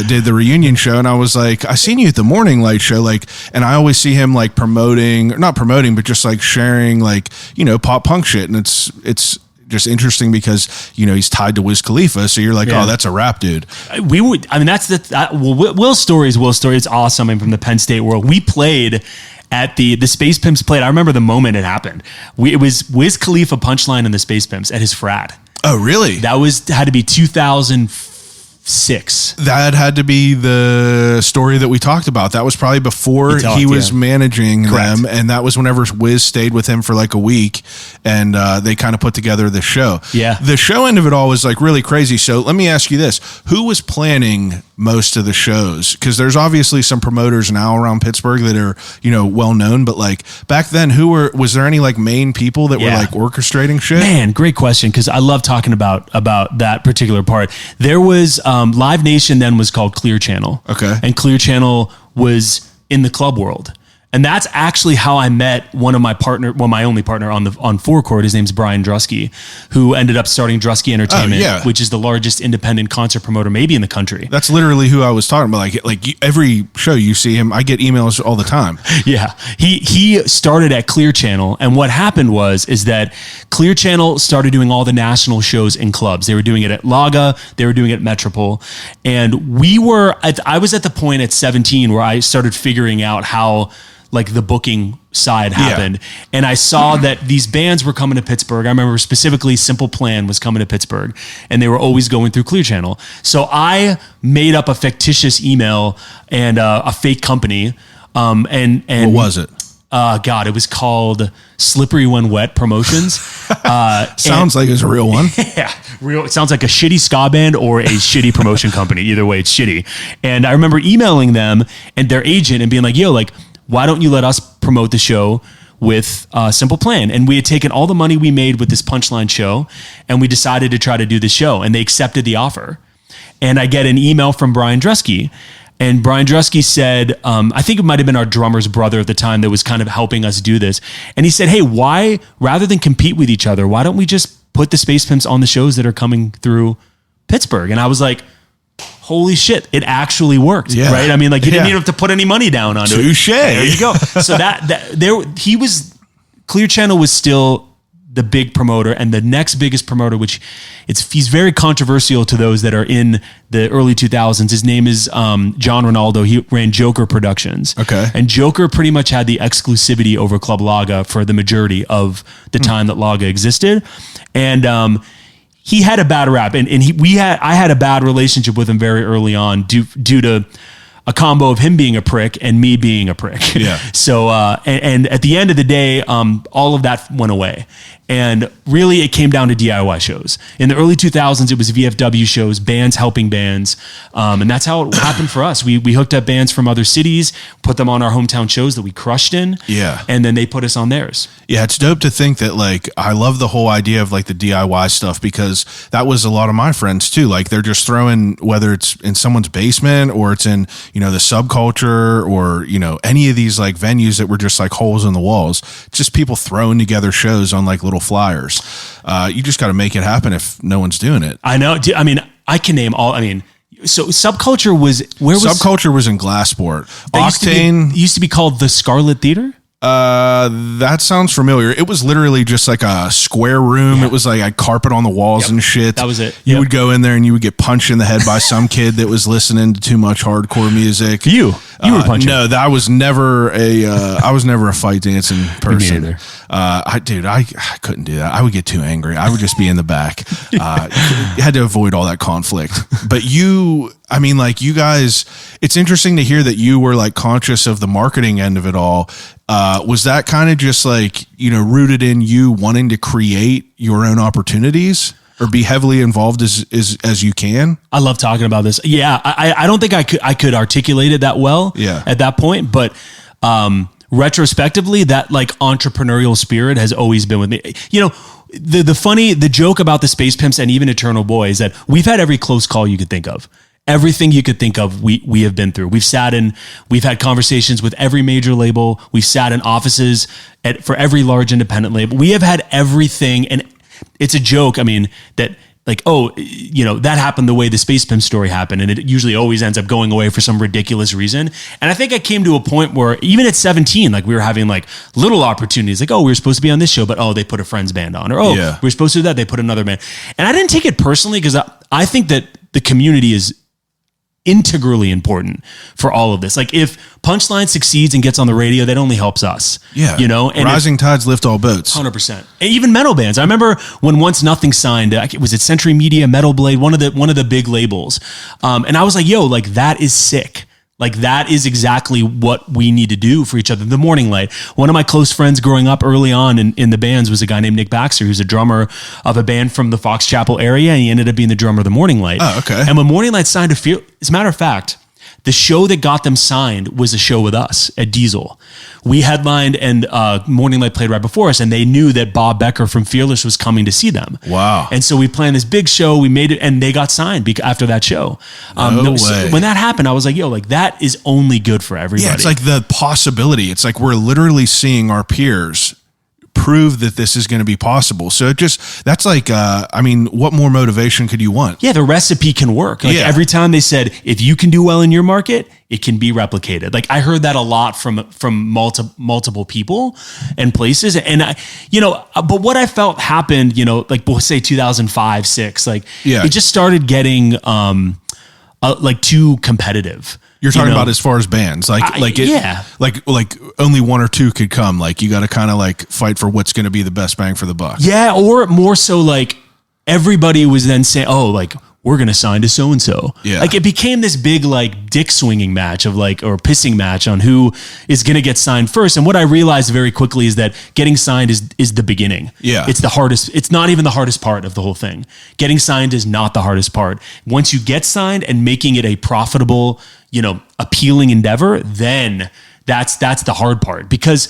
did the reunion show. And I was like, I seen you at the Morning Light show. Like, and I always see him like not promoting, but just like sharing like, pop punk shit. And it's just interesting because, he's tied to Wiz Khalifa. So you're like, Yeah. oh, that's a rap dude. Will's story is Will's story. It's awesome. I'm from the Penn State world. We played at the Spacepimps played. I remember the moment it happened. It was Wiz Khalifa punchline in the Spacepimps at his frat. Oh, really? That had to be 2006. That had to be the story that we talked about. That was probably before he was managing Correct. them. And that was whenever Wiz stayed with him for like a week and they kind of put together the show. Yeah. The show end of it all was like really crazy. So let me ask you this. Who was planning most of the shows? Because there's obviously some promoters now around Pittsburgh that are, well known. But like back then, was there any like main people that were like orchestrating shit? Man, great question. Because I love talking about that particular part. There was Live Nation then was called Clear Channel. Okay. And Clear Channel was in the club world. And that's actually how I met my only partner on Four Chord. His name's Brian Drusky, who ended up starting Drusky Entertainment, which is the largest independent concert promoter maybe in the country. That's literally who I was talking about. Like every show you see him, I get emails all the time. Yeah. He started at Clear Channel. And what happened is that Clear Channel started doing all the national shows in clubs. They were doing it at Laga. They were doing it at Metropole. And I was at the point at 17 where I started figuring out how like the booking side happened. And I saw that these bands were coming to Pittsburgh. I remember specifically Simple Plan was coming to Pittsburgh and they were always going through Clear Channel. So I made up a fictitious email and a fake company. And What was it? It was called Slippery When Wet Promotions. Sounds like it's a real one. Yeah, real. It sounds like a shitty ska band or a shitty promotion company. Either way, it's shitty. And I remember emailing them and their agent and being like, yo, like, why don't you let us promote the show with Simple Plan? And we had taken all the money we made with this Punchline show and we decided to try to do the show and they accepted the offer. And I get an email from Brian Drusky. And Brian Drusky said, I think it might have been our drummer's brother at the time that was kind of helping us do this. And he said, hey, why, rather than compete with each other, why don't we just put the Spacepimps on the shows that are coming through Pittsburgh? And I was like, holy shit, it actually worked, right? I mean, like you didn't even have to put any money down on it. Touche. There you go. So Clear Channel was still the big promoter, and the next biggest promoter, which he's very controversial to those that are in the early 2000s. His name is John Ronaldo. He ran Joker Productions. Okay. And Joker pretty much had the exclusivity over Club Laga for the majority of the time that Laga existed. And he had a bad rap, and I had a bad relationship with him very early on due to a combo of him being a prick and me being a prick. Yeah. So, and at the end of the day, all of that went away. And really it came down to DIY shows. In the early 2000s, it was VFW shows, bands helping bands. And that's how it happened for us. We hooked up bands from other cities, put them on our hometown shows that we crushed in. Yeah. And then they put us on theirs. Yeah, it's dope to think that, like, I love the whole idea of like the DIY stuff, because that was a lot of my friends too. Like, they're just throwing, whether it's in someone's basement or it's in, you know, the subculture or, you know, any of these like venues that were just like holes in the walls, just people throwing together shows on like little flyers. You just got to make it happen if no one's doing it. I know. I mean, I can name all, so Subculture was, Subculture was in Glassport. Octane used to be called the Scarlet Theater. That sounds familiar. It was literally just like a square room. Yeah. It was like a carpet on the walls and shit. That was it. You would go in there and you would get punched in the head by some kid that was listening to too much hardcore music. You were punching. No, that was never I was never a fight dancing person. Me neither. I couldn't do that. I would get too angry. I would just be in the back. You had to avoid all that conflict. But you guys, it's interesting to hear that you were like conscious of the marketing end of it all. Was that kind of just like, you know, rooted in you wanting to create your own opportunities or be heavily involved as you can? I love talking about this. Yeah. I don't think I could articulate it that well at that point, but, retrospectively, that like entrepreneurial spirit has always been with me. You know, the joke about the Spacepimps and even Eternal Boy is that we've had every close call you could think of. Everything you could think of, we have been through. We've had conversations with every major label. We've sat in offices for every large independent label. We have had everything. And it's a joke. I mean, that like, oh, you know, that happened the way the Spacepimps story happened. And it usually always ends up going away for some ridiculous reason. And I think I came to a point where even at 17, like we were having like little opportunities, like, oh, we were supposed to be on this show, but they put a friend's band on, or, we were supposed to do that, they put another band. And I didn't take it personally because I think that the community is integrally important for all of this. Like if Punchline succeeds and gets on the radio, that only helps us. Yeah. You know, and rising tides lift all boats. 100%. And even metal bands. I remember when Once Nothing signed, was it Century Media, Metal Blade, one of the big labels. And I was like, yo, like that is sick. Like that is exactly what we need to do for each other. The Morning Light. One of my close friends growing up early on in the bands was a guy named Nick Baxter, who's a drummer of a band from the Fox Chapel area, and he ended up being the drummer of the Morning Light. Oh, okay. And when Morning Light signed as a matter of fact, the show that got them signed was a show with us at Diesel. We headlined and Morning Light played right before us, and they knew that Bob Becker from Fearless was coming to see them. Wow. And so we planned this big show, we made it, and they got signed after that show. No way. When that happened, I was like, yo, like that is only good for everybody. Yeah, it's like the possibility. It's like we're literally seeing our peers prove that this is going to be possible. So that's like, what more motivation could you want? Yeah, the recipe can work. Like every time they said, if you can do well in your market, it can be replicated. Like I heard that a lot from multiple people and places. And but what I felt happened, like we'll say 2005, 6, like it just started getting like too competitive. You're talking about as far as bands, like only one or two could come. Like you got to kind of like fight for what's going to be the best bang for the buck. Yeah, or more so like everybody was then saying, oh, like we're going to sign to so and so. Yeah, like it became this big like dick swinging match of like or pissing match on who is going to get signed first. And what I realized very quickly is that getting signed is the beginning. Yeah, it's the hardest. It's not even the hardest part of the whole thing. Getting signed is not the hardest part. Once you get signed and making it a profitable, appealing endeavor, then that's the hard part. Because,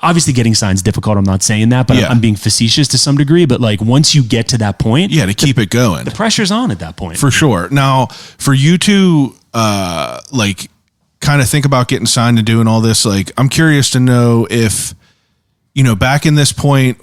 obviously getting signed is difficult. I'm not saying that, but I'm being facetious to some degree. But like once you get to that point, to keep it going, the pressure's on at that point. For sure. Now, for you to kind of think about getting signed and doing all this, like I'm curious to know if, back in this point,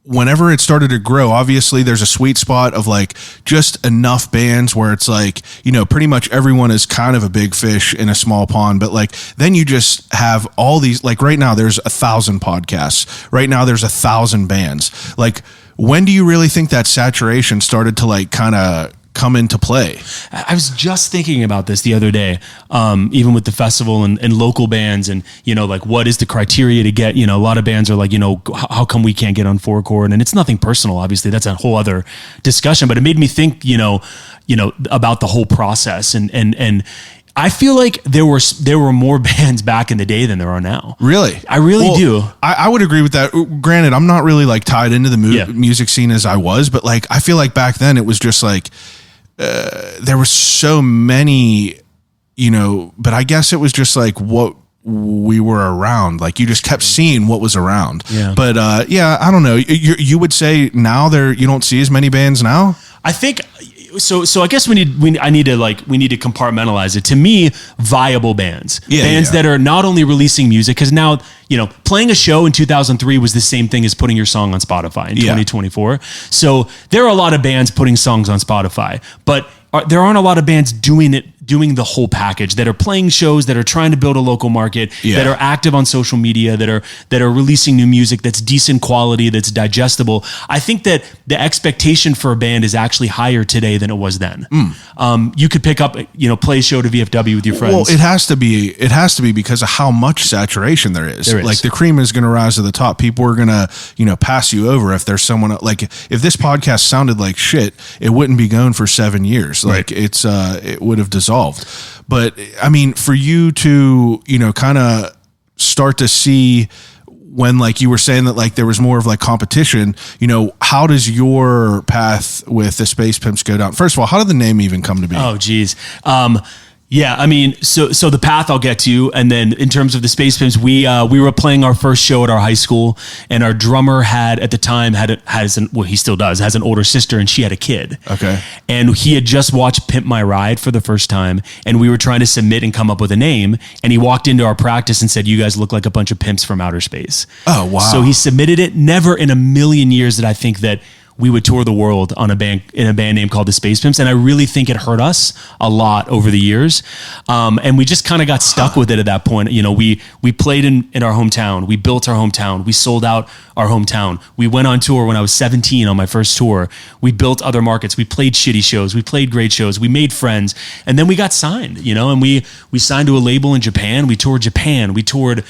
whenever it started to grow, obviously there's a sweet spot of like just enough bands where it's like, you know, pretty much everyone is kind of a big fish in a small pond, but like then you just have all these, like right now there's 1,000 podcasts. Right now there's 1,000 bands. Like, when do you really think that saturation started to like kind of come into play? I was just thinking about this the other day, even with the festival and local bands, and, you know, like what is the criteria to get, you know, a lot of bands are like, you know, how come we can't get on Four Chord? And it's nothing personal, obviously, that's a whole other discussion, but it made me think, you know, about the whole process. And I feel like there were more bands back in the day than there are now. Really? I really do. I would agree with that. Granted, I'm not really like tied into the music scene as I was, but like, I feel like back then it was just like, there were so many, you know, but I guess it was just like what we were around. Like you just kept seeing what was around. Yeah. But I don't know. You would say now you don't see as many bands now? I think so. I guess we need to compartmentalize it. To me, viable bands, bands that are not only releasing music, because now, you know, playing a show in 2003 was the same thing as putting your song on Spotify in 2024. So there are a lot of bands putting songs on Spotify, but there aren't a lot of bands doing the whole package, that are playing shows, that are trying to build a local market, that are active on social media, that are releasing new music that's decent quality, that's digestible. I think that the expectation for a band is actually higher today than it was then. You could pick up, you know, play a show to VFW with your friends. Well, it has to be because of how much saturation there is. Like the cream is going to rise to the top. People are going to, you know, pass you over if there's someone like, if this podcast sounded like shit, it wouldn't be going for 7 years. Like it would have dissolved. But I mean, for you to, you know, kind of start to see when, like you were saying that like there was more of like competition, you know, how does your path with the Spacepimps go down? First of all, how did the name even come to be? Oh, geez. Yeah, I mean, so the path I'll get to, and then in terms of the Spacepimps, we were playing our first show at our high school, and our drummer at the time he still does, has an older sister, and she had a kid. Okay. And he had just watched Pimp My Ride for the first time, and we were trying to submit and come up with a name, and he walked into our practice and said, "You guys look like a bunch of pimps from outer space." Oh, wow. So he submitted it. Never in a million years did I think that we would tour the world in a band name called the Spacepimps. And I really think it hurt us a lot over the years. And we just kind of got stuck with it at that point. You know, we played in our hometown. We built our hometown. We sold out our hometown. We went on tour when I was 17 on my first tour. We built other markets. We played shitty shows. We played great shows. We made friends. And then we got signed, you know, and we signed to a label in Japan. We toured Japan. We toured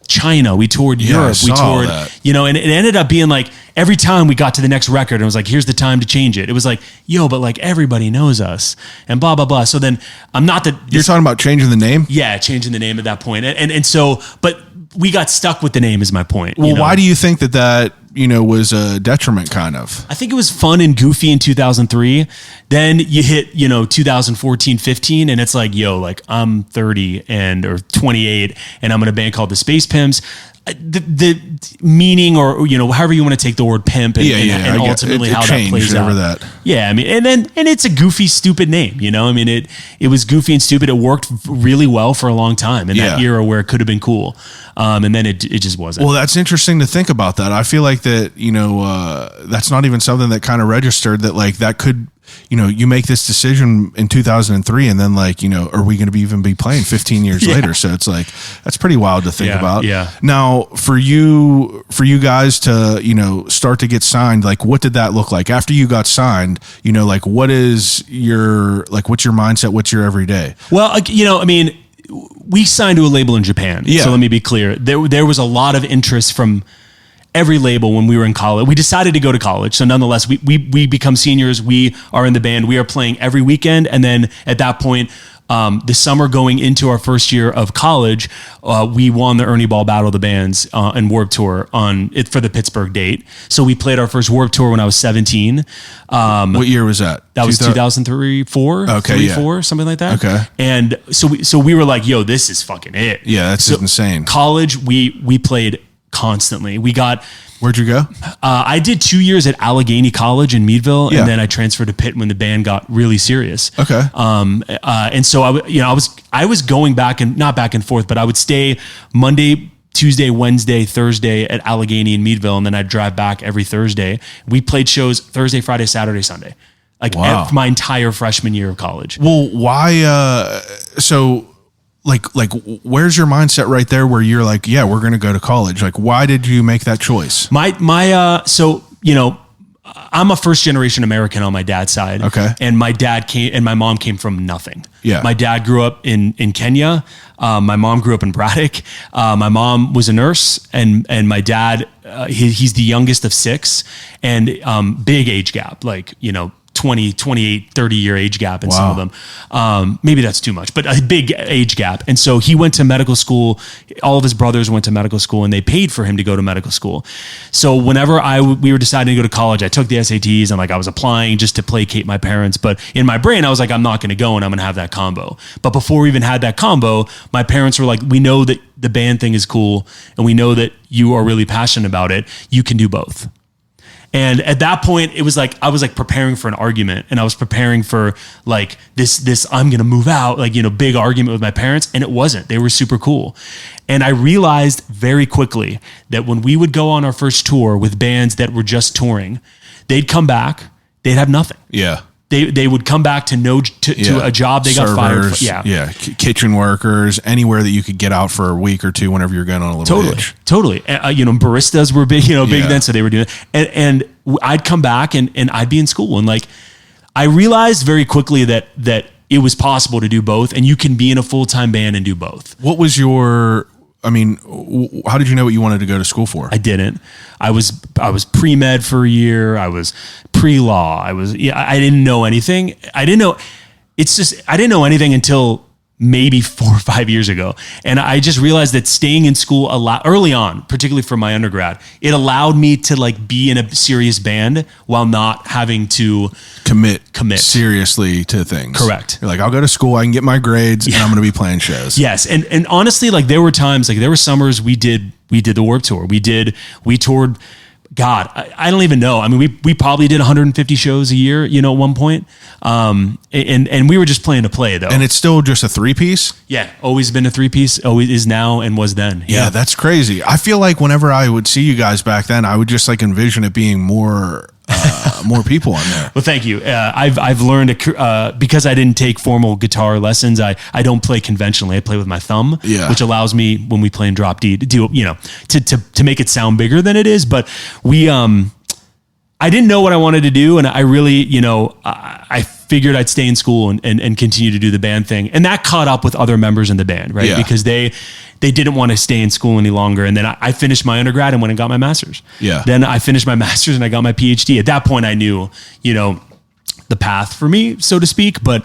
China, we toured Europe, we toured, you know, and it ended up being like every time we got to the next record and it was like, here's the time to change it. It was like, yo, but like everybody knows us and blah, blah, blah. So then you're talking about changing the name? Yeah, changing the name at that point. And so, but we got stuck with the name is my point. Well, why do you think that, you know, was a detriment kind of? I think it was fun and goofy in 2003. Then you hit, you know, 2014, 15, and it's like, yo, like I'm 30 or 28 and I'm in a band called the Spacepimps. The meaning, or, you know, however you want to take the word pimp and ultimately how that plays out. That. Yeah, I mean, and it's a goofy, stupid name, you know? I mean, it was goofy and stupid. It worked really well for a long time in that era where it could have been cool. And then it just wasn't. Well, that's interesting to think about that. I feel like that, you know, that's not even something that kind of registered that like that could, you know, you make this decision in 2003 and then like, you know, are we going to even be playing 15 years later? So it's like, that's pretty wild to think about. Yeah. Now for you guys to, you know, start to get signed, like what did that look like after you got signed? You know, like what's your mindset? What's your everyday? Well, you know, I mean, we signed to a label in Japan. Yeah. So let me be clear. There was a lot of interest from every label when we were in college. We decided to go to college. So nonetheless, we become seniors. We are in the band. We are playing every weekend. And then at that point, the summer going into our first year of college, we won the Ernie Ball Battle of the Bands and Warped Tour for the Pittsburgh date. So we played our first Warped Tour when I was 17. What year was that? That was 2003, 4? Okay, 4, something like that. Okay. And so we were like, yo, this is fucking it. Yeah, that's insane. College, we played constantly. Where'd you go? I did 2 years at Allegheny College in Meadville, and then I transferred to Pitt when the band got really serious. Okay. And so I was going not back and forth, but I would stay Monday Tuesday, Wednesday, Thursday at Allegheny and Meadville, and then I'd drive back every Thursday. We played shows Thursday, Friday, Saturday, Sunday, like my entire freshman year of college. Well, why? Like, where's your mindset right there where you're like, yeah, we're going to go to college? Like, why did you make that choice? So, I'm a first generation American on my dad's side. Okay. And my dad came and my mom came from nothing. Yeah. My dad grew up in Kenya. My mom grew up in Braddock. My mom was a nurse and my dad, he's the youngest of 6 and big age gap, 20, 28, 30 year age gap in some of them. Maybe that's too much, but a big age gap. And so he went to medical school. All of his brothers went to medical school and they paid for him to go to medical school. So whenever we were deciding to go to college, I took the SATs and I was applying just to placate my parents. But in my brain, I was like, I'm not going to go and I'm going to have that combo. But before we even had that combo, my parents were like, we know that the band thing is cool and we know that you are really passionate about it. You can do both. And at that point, it was like I was preparing for an argument, and I was preparing for this I'm gonna move out, big argument with my parents, and it wasn't. They were super cool, and I realized very quickly that when we would go on our first tour with bands that were just touring, they'd come back, they'd have nothing. Yeah. They would come back to a job they got fired for. Yeah. Kitchen workers, anywhere that you could get out for a week or two whenever you're going on a little itch. Totally. Baristas were big, big then, so they were doing it. And I'd come back and I'd be in school. And I realized very quickly that it was possible to do both and you can be in a full-time band and do both. What was how did you know what you wanted to go to school for? I didn't. I was pre-med for a year. I was pre-law. I didn't know anything. I didn't know anything until maybe 4 or 5 years ago. And I just realized that staying in school early on, particularly for my undergrad, it allowed me to be in a serious band while not having to commit seriously to things. Correct. You're like, I'll go to school, I can get my grades, and I'm going to be playing shows. Yes. And honestly, there were times, there were summers we did the Warped Tour. We toured, God, I don't even know. I mean, we probably did 150 shows a year, at one point. And we were just playing to play though. And it's still just a 3-piece? Yeah. Always been a 3-piece, always is now and was then. Yeah, that's crazy. I feel like whenever I would see you guys back then, I would just envision it being more people on there. Well, thank you. I've learned because I didn't take formal guitar lessons. I don't play conventionally. I play with my thumb, which allows me when we play in drop D to do to make it sound bigger than it is. But I didn't know what I wanted to do, and I really I figured I'd stay in school and continue to do the band thing, and that caught up with other members in the band, right? Yeah. Because they didn't want to stay in school any longer. And then I finished my undergrad and went and got my master's. Yeah. Then I finished my master's and I got my PhD. At that point I knew, the path for me, so to speak. But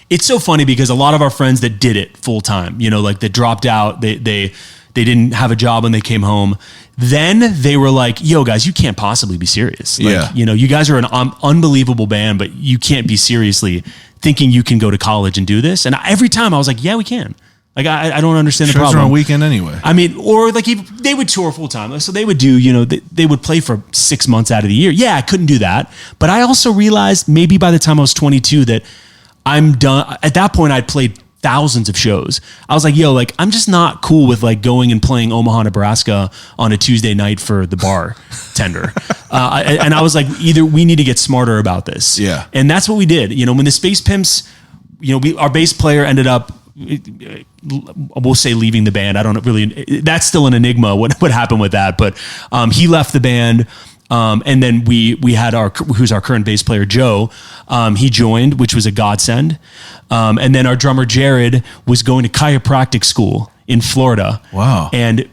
it's so funny because a lot of our friends that did it full time, that dropped out, they didn't have a job when they came home. Then they were like, yo guys, you can't possibly be serious. You guys are an unbelievable band, but you can't be seriously thinking you can go to college and do this. And every time I was like, yeah, we can. I don't understand the problem. Shows are on weekend anyway. I mean, or they would tour full time. So they would do, they would play for 6 months out of the year. Yeah, I couldn't do that. But I also realized maybe by the time I was 22 that I'm done. At that point, I'd played thousands of shows. I was like, yo, I'm just not cool with going and playing Omaha, Nebraska on a Tuesday night for the bartender. And I was like, either we need to get smarter about this. Yeah. And that's what we did. When the Spacepimps, our bass player ended up, we'll say leaving the band. I don't really, that's still an enigma what happened with that. But he left the band. And then we had who's our current bass player, Joe. He joined, which was a godsend. And then our drummer, Jared, was going to chiropractic school in Florida. Wow. And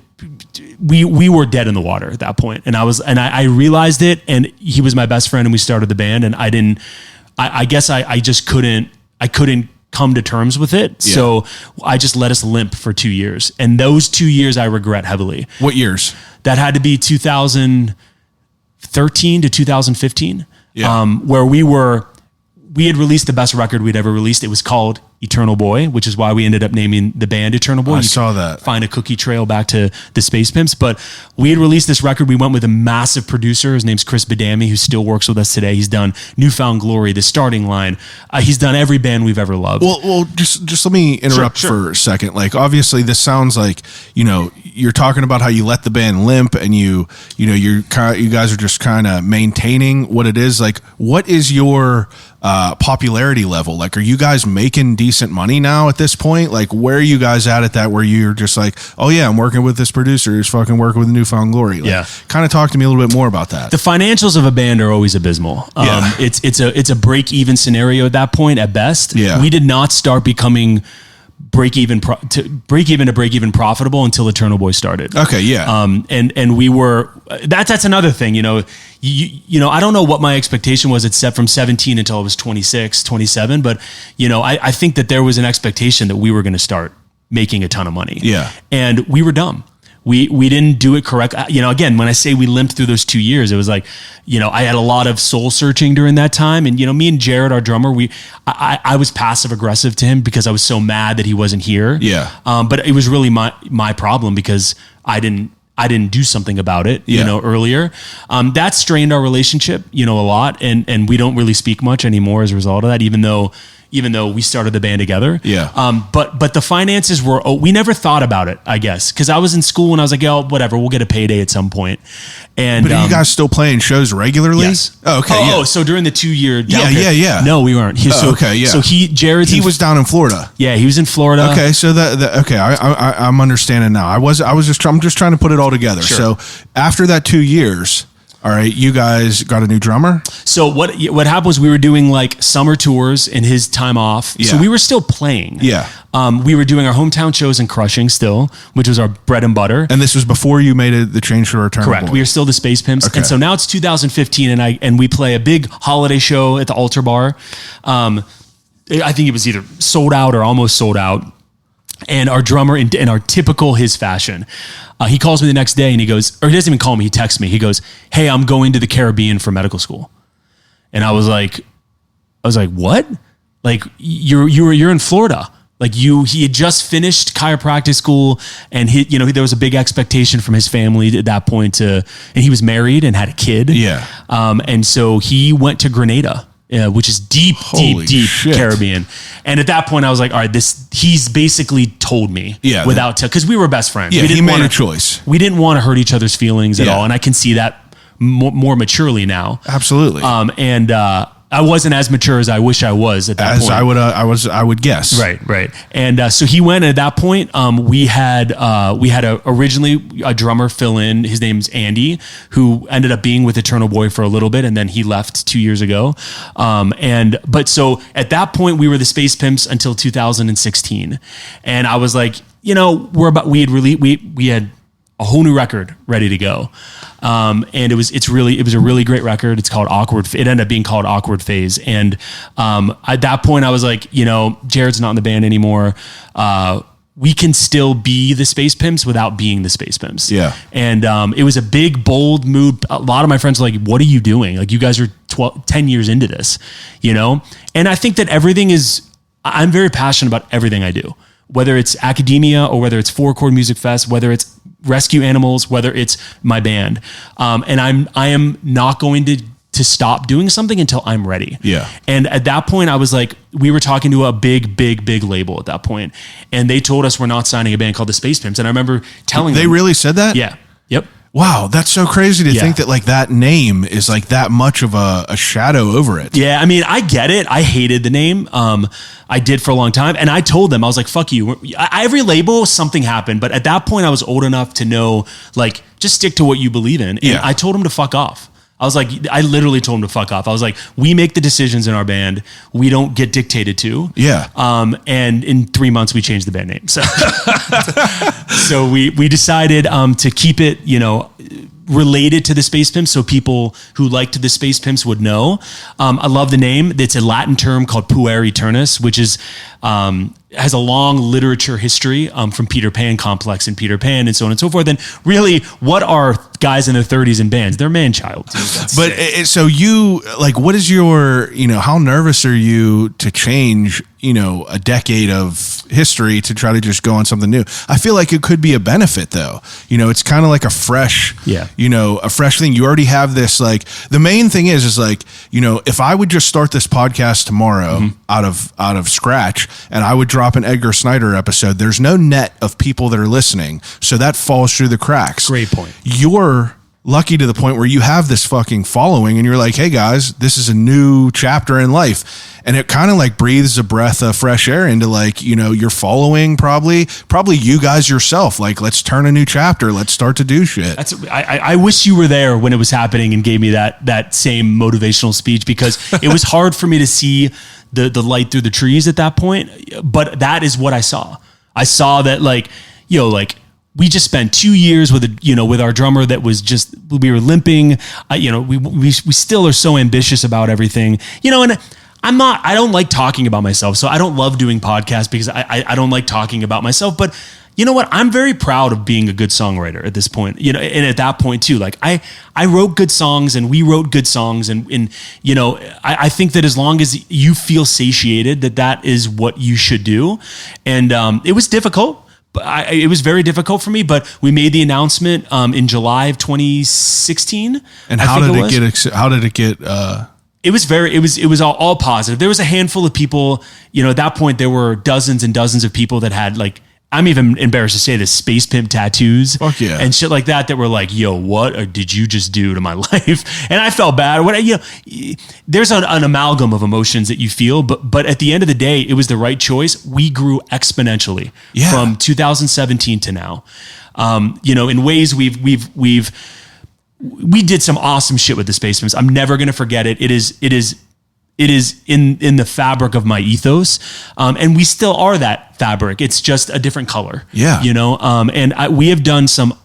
we were dead in the water at that point. And I realized it, and he was my best friend, and we started the band, and I guess I just couldn't come to terms with it. Yeah. So I just let us limp for 2 years. And those 2 years I regret heavily. What years? That had to be 2013 to 2015, where we we had released the best record we'd ever released. It was called Eternal Boy, which is why we ended up naming the band Eternal Boy. I saw that. Find a cookie trail back to the Spacepimps. But we had released this record. We went with a massive producer. His name's Chris Badami, who still works with us today. He's done Newfound Glory, The Starting Line. He's done every band we've ever loved. Well, just let me interrupt for a second. Like, obviously, this sounds like, you're talking about how you let the band limp, and you guys are just kind of maintaining what it is. Like, what is your popularity level? Like, are you guys making decent money now at this point? Like, where are you guys at that where you're just like, oh yeah, I'm working with this producer who's fucking working with Newfound Glory? Like, kind of talk to me a little bit more about that. The financials of a band are always abysmal. It's a break even scenario at that point at best. Yeah. We did not start becoming break even profitable until Eternal Boy started. Okay, yeah. And we were that's another thing, I don't know what my expectation was. It's set from 17 until I was 26, 27, but I think that there was an expectation that we were going to start making a ton of money. Yeah. And we were dumb. We didn't do it correct. Again, when I say we limped through those 2 years, it was like, I had a lot of soul searching during that time. And, me and Jared, our drummer, I was passive aggressive to him because I was so mad that he wasn't here. Yeah. But it was really my problem because I didn't do something about it, earlier. That strained our relationship, a lot. And we don't really speak much anymore as a result of that, even though we started the band together. Yeah. But the finances we never thought about it, I guess. Cause I was in school and I was like, whatever, we'll get a payday at some point. And but are you guys still playing shows regularly? Yes. Oh, okay. So during the 2 year. Yeah. No, we weren't. Okay. Yeah. So he was down in Florida. Yeah. He was in Florida. Okay. So I'm understanding now. I'm just trying to put it all together. Sure. So after that 2 years, all right, you guys got a new drummer? So what happened was we were doing like summer tours in his time off. Yeah. So we were still playing. Yeah. We were doing our hometown shows and crushing still, which was our bread and butter. And this was before you made the change to Eternal Correct. Boy. We are still the Spacepimps. Okay. And so now it's 2015 and we play a big holiday show at the Altar Bar. I think it was either sold out or almost sold out. And our drummer, in our typical his fashion, he calls me the next day and he goes, or he doesn't even call me, he texts me. He goes, "Hey, I'm going to the Caribbean for medical school." And I was like, what? Like you're in Florida. Like he had just finished chiropractic school and there was a big expectation from his family at that point and he was married and had a kid. Yeah. And so he went to Grenada. Which is deep shit. Caribbean. And at that point I was like, all right, he's basically told me without because we were best friends. Yeah, we didn't made a choice. We didn't want to hurt each other's feelings at all. And I can see that more maturely now. Absolutely. And I wasn't as mature as I wish I was at that point. I would guess. Right. And so he went, and at that point, we had originally a drummer fill in. His name's Andy, who ended up being with Eternal Boy for a little bit, and then he left 2 years ago. But so at that point, we were the Spacepimps until 2016, and I was like, we had a whole new record ready to go. And it was a really great record. It's called Awkward. It ended up being called Awkward Phase. And, at that point I was like, Jared's not in the band anymore. We can still be the Spacepimps without being the Spacepimps. Yeah. And, it was a big, bold move. A lot of my friends were like, what are you doing? Like, you guys are 10 years into this, And I think that I'm very passionate about everything I do, whether it's academia or whether it's Four Chord Music Fest, whether it's rescue animals, whether it's my band. And I am not going to stop doing something until I'm ready. Yeah. And at that point I was like, we were talking to a big label at that point, and they told us we're not signing a band called the Spacepimps. And I remember telling them. They really said that? Yeah. Yep. Wow, that's so crazy to think that like that name is like that much of a shadow over it. Yeah, I mean, I get it. I hated the name. I did for a long time. And I told them, I was like, fuck you. Every label, something happened. But at that point, I was old enough to know, like, just stick to what you believe in. And I told them to fuck off. I was like, I literally told him to fuck off. I was like, we make the decisions in our band. We don't get dictated to. Yeah. And in 3 months we changed the band name. So, so we decided, to keep it, related to the Spacepimps, so people who liked the Spacepimps would know. I love the name. It's a Latin term called puer aeternus, which is has a long literature history from Peter Pan complex and Peter Pan and so on and so forth. And really, what are guys in their 30s in bands? They're man-child. But so you, like, what is your, how nervous are you to change, a decade of history to try to just go on something new? I feel like it could be a benefit, though. It's kind of like a fresh, a fresh thing. You already have this, like, the main thing is like, if I would just start this podcast tomorrow out of scratch, and I would drop an Edgar Snyder episode, there's no net of people that are listening. So that falls through the cracks. Great point. You're lucky to the point where you have this fucking following and you're like, hey guys, this is a new chapter in life. And it kind of like breathes a breath of fresh air into, like, your following, probably you guys yourself. Like, let's turn a new chapter. Let's start to do shit. I wish you were there when it was happening and gave me that same motivational speech, because it was hard for me to see the light through the trees at that point. But that is what I saw. I saw that, like, we just spent 2 years with our drummer that was just, we were limping. We still are so ambitious about everything, and I don't like talking about myself. So I don't love doing podcasts because I don't like talking about myself. But you know what? I'm very proud of being a good songwriter at this point, and at that point too. Like I wrote good songs and we wrote good songs. And I think that as long as you feel satiated, that is what you should do. And it was difficult. It was very difficult for me, but we made the announcement in July of 2016. And how did it get? It was all positive. There was a handful of people, at that point there were dozens and dozens of people that had, like, I'm even embarrassed to say this, space pimp tattoos. Fuck yeah. And shit like that were like, yo, what did you just do to my life? And I felt bad. There's an amalgam of emotions that you feel, but at the end of the day, it was the right choice. We grew exponentially from 2017 to now. In ways we did some awesome shit with the Spacepimps. I'm never going to forget it. It is in the fabric of my ethos. And we still are that fabric. It's just a different color. Yeah. We have done some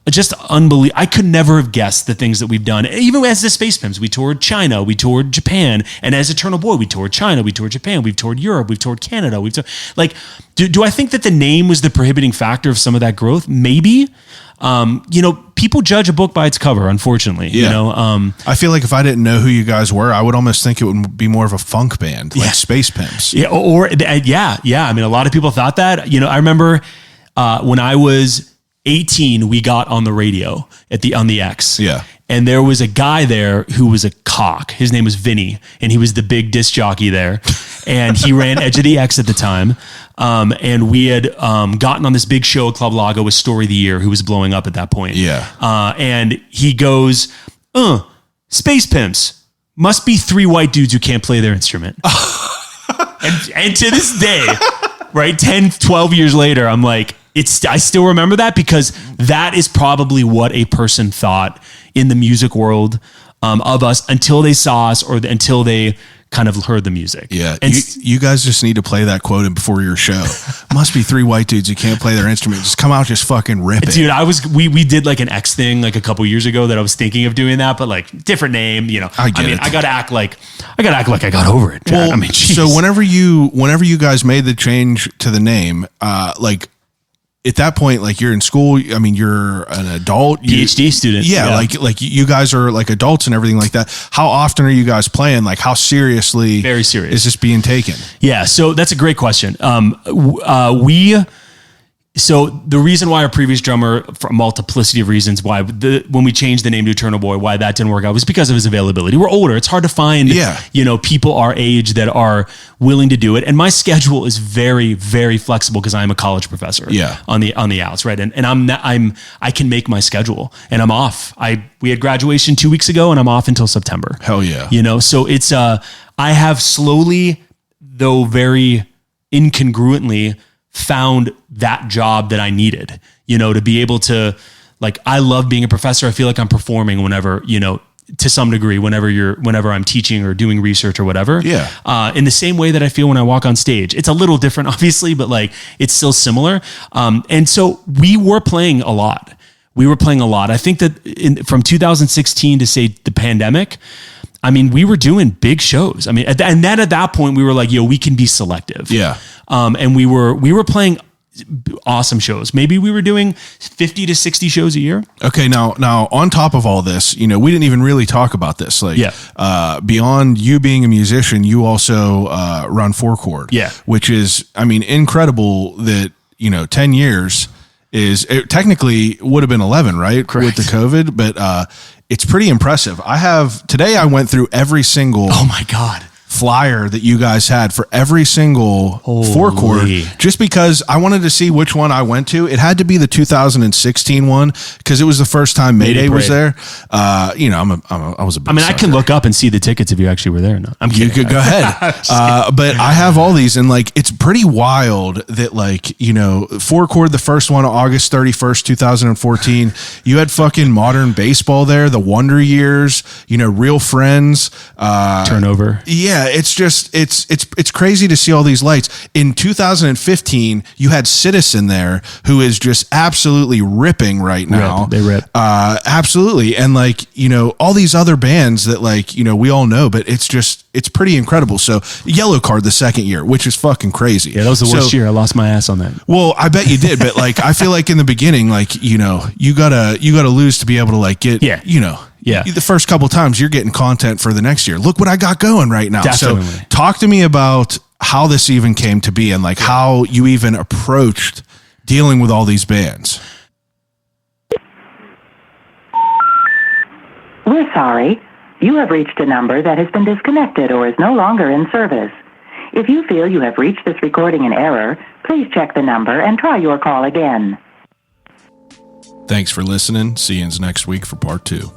just unbelievable. I could never have guessed the things that we've done. Even as the Spacepimps, we toured China, we toured Japan, and as Eternal Boy, we toured China, we toured Japan, we've toured Europe, we've toured Canada. Do I think that the name was the prohibiting factor of some of that growth? Maybe. People judge a book by its cover, unfortunately. Yeah. I feel like if I didn't know who you guys were, I would almost think it would be more of a funk band, like Spacepimps. Yeah, yeah. I mean, a lot of people thought that. I remember when I was 18, we got on the radio on the X. Yeah. And there was a guy there who was a cock. His name was Vinny, and he was the big disc jockey there. And he ran Edge of the X at the time. And we had gotten on this big show at Club Lago with Story of the Year, who was blowing up at that point. Yeah. And he goes, Spacepimps, must be 3 white dudes who can't play their instrument. and to this day, right, 10, 12 years later, I'm like, I still remember that, because that is probably what a person thought in the music world of us until they saw us or until they kind of heard the music. Yeah. And you guys just need to play that quote before your show. Must be 3 white dudes who can't play their instrument. Just come out, just fucking rip it. Dude, we did like an X thing like a couple years ago that I was thinking of doing that, but like different name, I gotta act like I got over it. Well, so whenever you guys made the change to the name, at that point, like, you're in school. I mean, you're an adult, PhD student. Yeah, like you guys are like adults and everything like that. How often are you guys playing? Like, how seriously? Very serious. Is this being taken? Yeah, so that's a great question. So the reason why our previous drummer, for a multiplicity of reasons, why when we changed the name to Eternal Boy, why that didn't work out was because of his availability. We're older; it's hard to find, people our age that are willing to do it. And my schedule is very, very flexible because I'm a college professor. Yeah. on the outs, right? And I can make my schedule, and I'm off. We had graduation 2 weeks ago, and I'm off until September. Hell yeah! So it's I have slowly, though very incongruently, found that job that I needed, to be able to, like, I love being a professor. I feel like I'm performing whenever, to some degree, whenever I'm teaching or doing research or whatever. Yeah. In the same way that I feel when I walk on stage. It's a little different, obviously, but like, it's still similar. And so we were playing a lot. we were playing a lot. I think that from 2016 to say the pandemic, I mean, we were doing big shows. I mean, and then at that point we were like, yo, we can be selective. Yeah. And we were playing awesome shows. Maybe we were doing 50 to 60 shows a year. Okay. Now on top of all this, we didn't even really talk about this. Like, beyond you being a musician, you also run Four Chord. Yeah. Which is, I mean, incredible that, 10 years it technically would have been 11, right? Correct. With the COVID, but it's pretty impressive. Today I went through every single Oh my God. flyer that you guys had for every single Four Chord, just because I wanted to see which one I went to. It had to be the 2016 one because it was the first time Mayday was there. I was a big I can look up and see the tickets if you actually were there or not. I'm kidding. You could go ahead. But I have all these, and like, it's pretty wild that, like, Four Chord, the first one, August 31st, 2014, you had fucking Modern Baseball there, the Wonder Years, Real Friends, Turnover. Yeah, it's just it's crazy to see all these lights. In 2015, you had Citizen there, who is just absolutely ripping right now. They rip. Absolutely. And like, all these other bands that, like, we all know, but it's pretty incredible. So Yellow Card the second year, which is fucking crazy. Yeah, that was the worst year. I lost my ass on that. Well, I bet you did, but like, I feel like in the beginning, like, you gotta lose to be able to, like, get, Yeah. the first couple of times you're getting content for the next year. Look what I got going right now. Definitely. So talk to me about how this even came to be and like how you even approached dealing with all these bands. We're sorry. You have reached a number that has been disconnected or is no longer in service. If you feel you have reached this recording in error, please check the number and try your call again. Thanks for listening. See you next week for part 2.